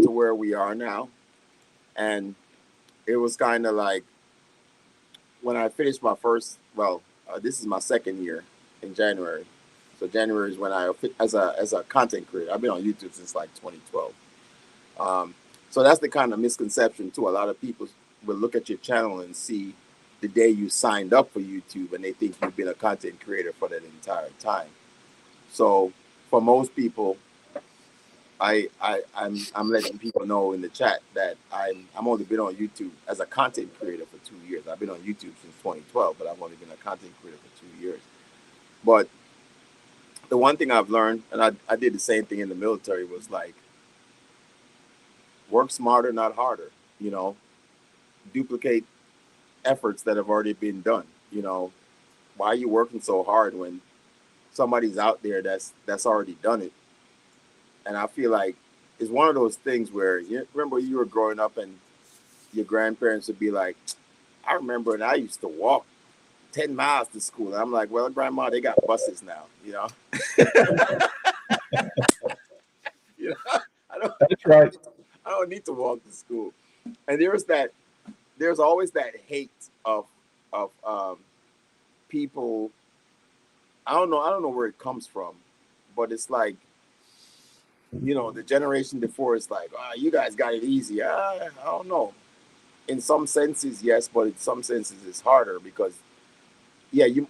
to where we are now, and it was kind of like when I finished my first. Well, this is my second year in January. So January is when as a content creator, I've been on YouTube since like 2012. So that's the kind of misconception too. A lot of people will look at your channel and see the day you signed up for YouTube, and they think you've been a content creator for that entire time. So for most people, I'm letting people know in the chat that I'm only been on YouTube as a content creator for 2 years. I've been on YouTube since 2012, but I've only been a content creator for 2 years. But the one thing I've learned, and I did the same thing in the military, was like, work smarter, not harder. Duplicate efforts that have already been done. Why are you working so hard when somebody's out there that's already done it? And I feel like it's one of those things where, remember you were growing up and your grandparents would be like, I remember, and I used to walk 10 miles to school. And I'm like, well, Grandma, they got buses now, That's right. I don't need to walk to school. And there's always that hate of people. I don't know where it comes from, but it's like, the generation before is like, you guys got it easy. I don't know. In some senses, yes, but in some senses it's harder because, yeah, you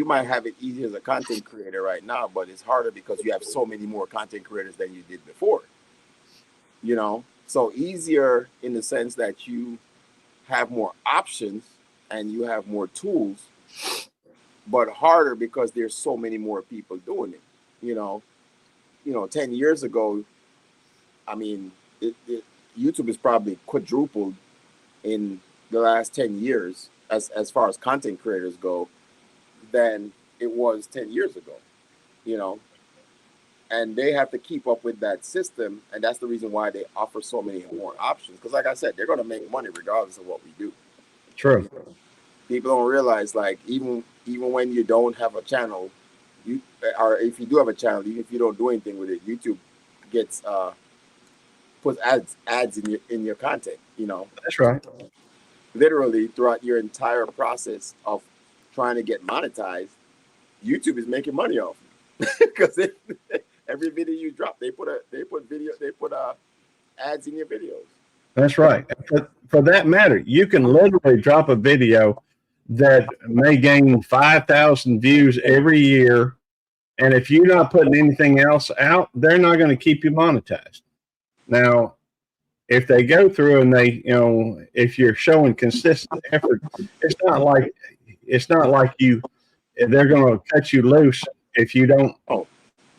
might have it easy as a content creator right now, but it's harder because you have so many more content creators than you did before. So easier in the sense that you have more options and you have more tools, but harder because there's so many more people doing it. 10 years ago, I mean, YouTube is probably quadrupled in the last 10 years as far as content creators go than it was 10 years ago, and they have to keep up with that system. And that's the reason why they offer so many more options. Because like I said, they're going to make money regardless of what we do. True. People don't realize, like, even when you don't have a channel, or if you do have a channel, even if you don't do anything with it, YouTube gets puts ads in your content. That's right. Literally throughout your entire process of trying to get monetized, YouTube is making money off because every video you drop, they put ads in your videos. That's right. For that matter, you can literally drop a video that may gain 5,000 views every year, and if you're not putting anything else out, they're not going to keep you monetized. Now, if they go through and if you're showing consistent effort, it's not like they're going to cut you loose if you don't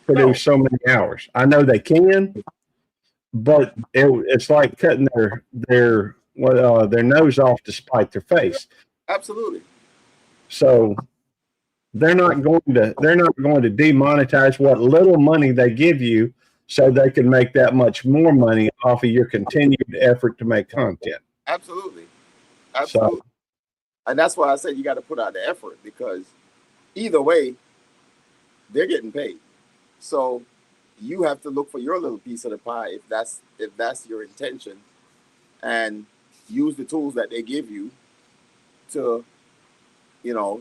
produce so many hours. I know they can, but it's like cutting their nose off to spite their face. Absolutely. So they're not going to demonetize what little money they give you, so they can make that much more money off of your continued effort to make content. Absolutely. And that's why I said you got to put out the effort, because either way, they're getting paid. So you have to look for your little piece of the pie if that's your intention, and use the tools that they give you to,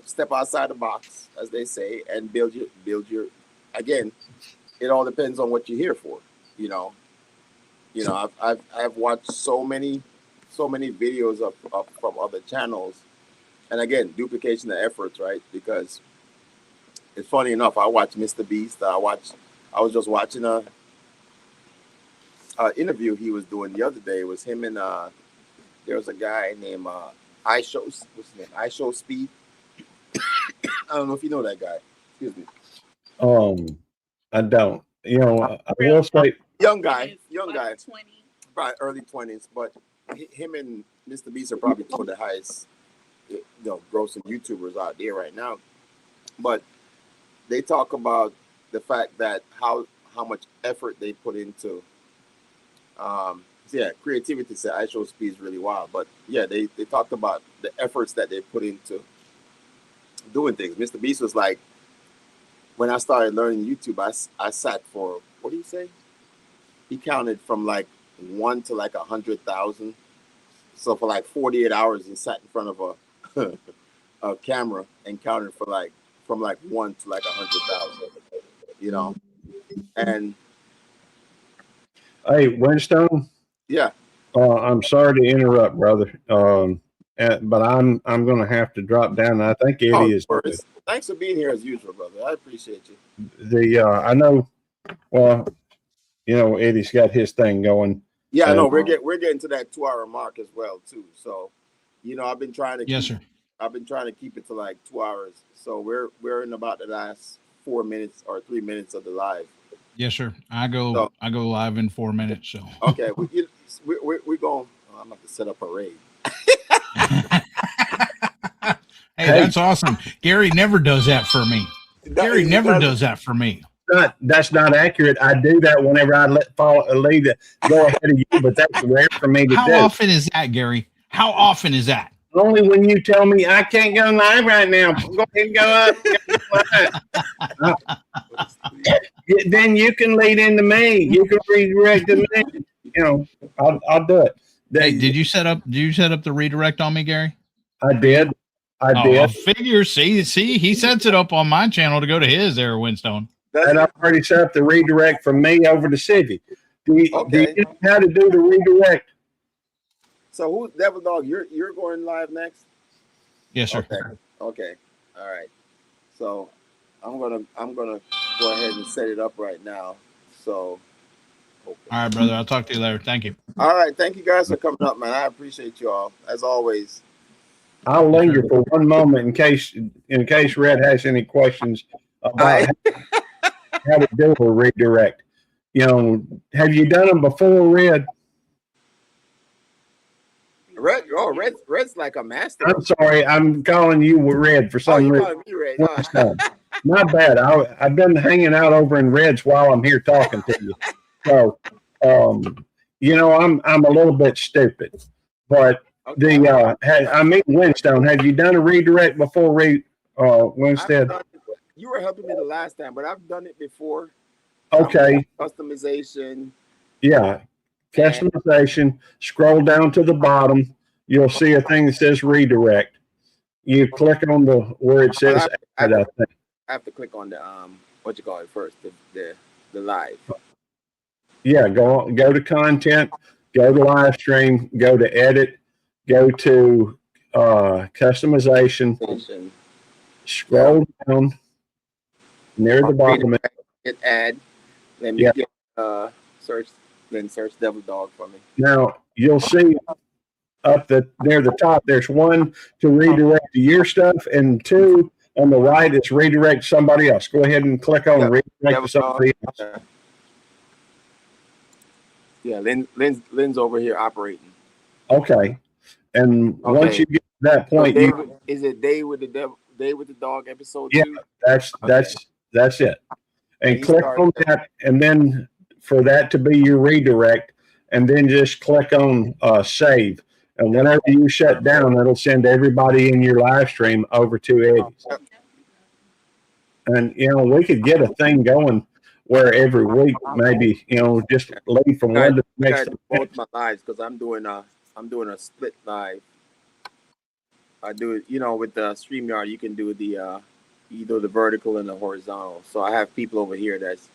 step outside the box, as they say, and build your. Again, it all depends on what you're here for. You know, I've watched so many videos of from other channels, and again, duplication of efforts, right? Because it's funny enough, I watch Mr. Beast. I was just watching a interview he was doing the other day. It was him and there was a guy named what's his name? I Show Speed. I don't know if you know that guy. Excuse me. I don't. I will say, young guy, 20. probably early 20s, but him and Mr. Beast are probably two of the highest, grossing YouTubers out there right now. But they talk about the fact that how much effort they put into creativity. Said I Show Speed is really wild, but yeah, they talked about the efforts that they put into doing things. Mr. Beast was like, when I started learning YouTube, I sat for, what do you say? He counted from like 1 to like 100,000. So for like 48 hours, he sat in front of a camera and counted for like from like 1 to like 100,000. And hey, Winstone. yeah. I'm sorry to interrupt, brother. But I'm going to have to drop down. I think Eddie is. Thanks for being here as usual, brother. I appreciate you. I know. Well, Eddie's got his thing going. Yeah, I know. We're getting to that 2-hour mark as well too. So, I've been trying to. Yes, sir. I've been trying to keep it to like 2 hours. So we're in about the last 4 minutes or 3 minutes of the live. Yes, sir. I go live in 4 minutes. So okay, we're going. I'm about to set up a raid. Hey, that's awesome. Gary never does that for me. Gary never does that for me. That's not accurate. I do that whenever I lead it go ahead of you, but that's rare for me to do. How often is that, Gary? How often is that? Only when you tell me I can't go live right now. Go ahead and go up. Then you can lead into me. You can redirect to me. I'll do it. Hey, did you set up the redirect on me, Gary? I did. I figure. See, he sets it up on my channel to go to his there, Winstone. And I've already set up the redirect from me over to Siggy. Do you know how to do the redirect? So who, Devil Dog, you're going live next? Yes, sir. Okay. All right. So I'm gonna go ahead and set it up right now. So all right, brother. I'll talk to you later. Thank you. All right. Thank you guys for coming up, man. I appreciate you all as always. I'll linger for one moment in case Red has any questions about how to do a redirect. Have you done them before, Red? Red's like a master. I'm sorry, I'm calling you Red for some reason. Calling me Red. Not bad. I've been hanging out over in Red's while I'm here talking to you. So, I'm a little bit stupid, but Winstone, have you done a redirect before? Winstead, you were helping me the last time, but I've done it before. Okay. Customization. Yeah. Customization. Scroll down to the bottom. You'll see a thing that says redirect. You click on where it says add. I have to click on the what you call it first, the live. Yeah, go to content, go to live stream, go to edit, go to customization. Scroll down near the bottom. Hit add. Let me get search Devil Dog for me. Now you'll see up near the top. There's 1 to redirect to your stuff, and 2 on the right. It's redirect somebody else. Go ahead and click on redirect to somebody else. Yeah, Lynn's over here operating. Okay, and once you get to that point, is it Day with the Dog episode 2? Yeah, that's it. And click on that, and then for that to be your redirect, and then just click on save. And whenever you shut down, it'll send everybody in your live stream over to Eddie's. And we could get a thing going where every week maybe just leave from one to the next. Guys, both my lives because I'm doing a split live. I do it, with the StreamYard. You can do the either the vertical and the horizontal. So I have people over here that's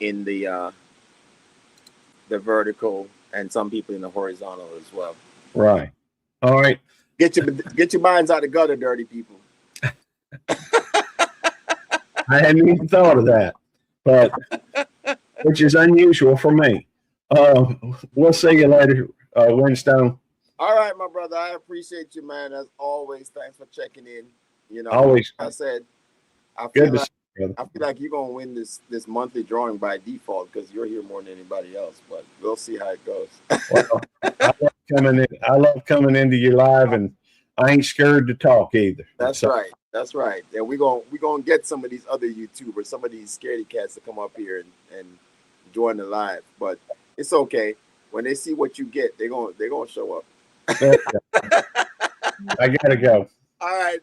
in the vertical, and some people in the horizontal as well. Right. All right. Get your minds out of the gutter, dirty people. I hadn't even thought of that, but which is unusual for me. We'll see you later, Winstone. All right, my brother. I appreciate you, man. As always, thanks for checking in. Always. Like I said, I Good feel to like see you, I feel like you're gonna win this monthly drawing by default because you're here more than anybody else. But we'll see how it goes. Well, I love coming into your live, and I ain't scared to talk either. That's right. That's right. And we're gonna get some of these other YouTubers, some of these scaredy cats to come up here and join the live. But it's okay. When they see what you get, they're gonna show up. I gotta go. All right.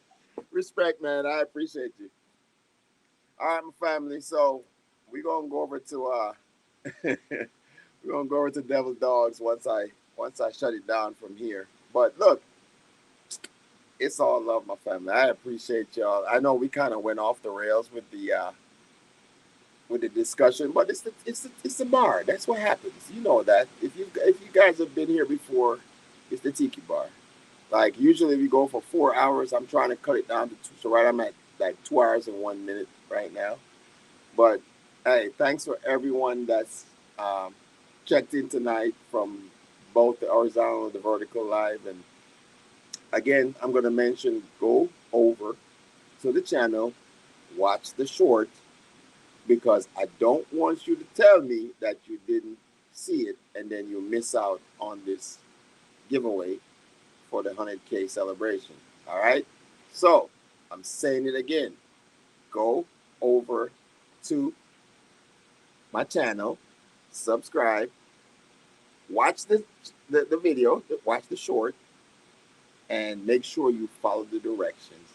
Respect, man. I appreciate you. All right, my family. So we're gonna go over to we're gonna go over to Devil Dogs once I shut it down from here. But look, it's all love, my family. I appreciate y'all. I know we kind of went off the rails with the discussion, but it's the bar. That's what happens. You know that. If you guys have been here before, it's the Tiki Bar. Like usually we go for 4 hours. I'm trying to cut it down to 2. So right, I'm at like 2 hours and 1 minute right now. But hey, thanks for everyone that's checked in tonight from both the horizontal and the vertical live. And again, I'm going to mention, go over to the channel, watch the short, because I don't want you to tell me that you didn't see it and then you miss out on this giveaway for the 100K celebration. All right. So I'm saying it again. Go over to my channel, subscribe, watch the video, watch the short, and make sure you follow the directions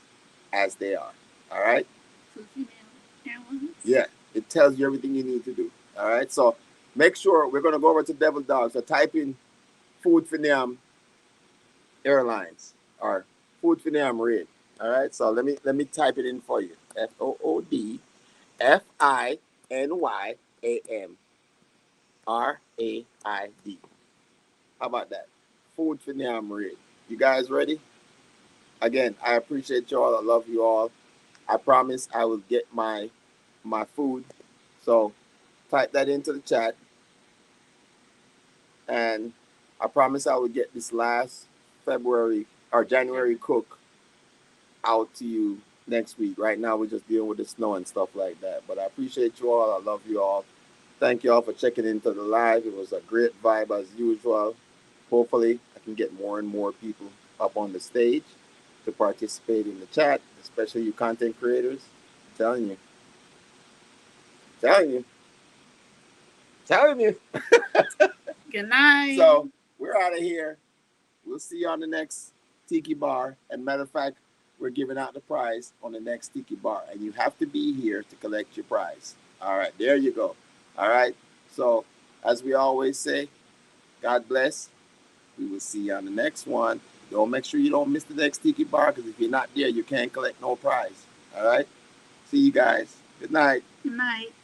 as they are. All right. Yeah, it tells you everything you need to do. All right. So make sure we're going to go over to Devil Dogs. So type in Food for Nam Airlines or Food for Nam Red. All right. So let me type it in for you. FOODFINYAM RAID. How about that? Food for Nam Red. You guys ready? Again, I appreciate y'all. I love you all. I promise I will get my food. So type that into the chat. And I promise I will get this last February or January cook out to you next week. Right now we're just dealing with the snow and stuff like that. But I appreciate you all. I love you all. Thank you all for checking into the live. It was a great vibe as usual. Hopefully I can get more and more people up on the stage to participate in the chat, especially you content creators. I'm telling you. Good night. So we're out of here. We'll see you on the next Tiki Bar. And matter of fact, we're giving out the prize on the next Tiki Bar. And you have to be here to collect your prize. All right, there you go. All right. So as we always say, God bless. We will see you on the next one. Make sure you don't miss the next Tiki Bar, because if you're not there, you can't collect no prize. All right. See you guys. Good night. Good night.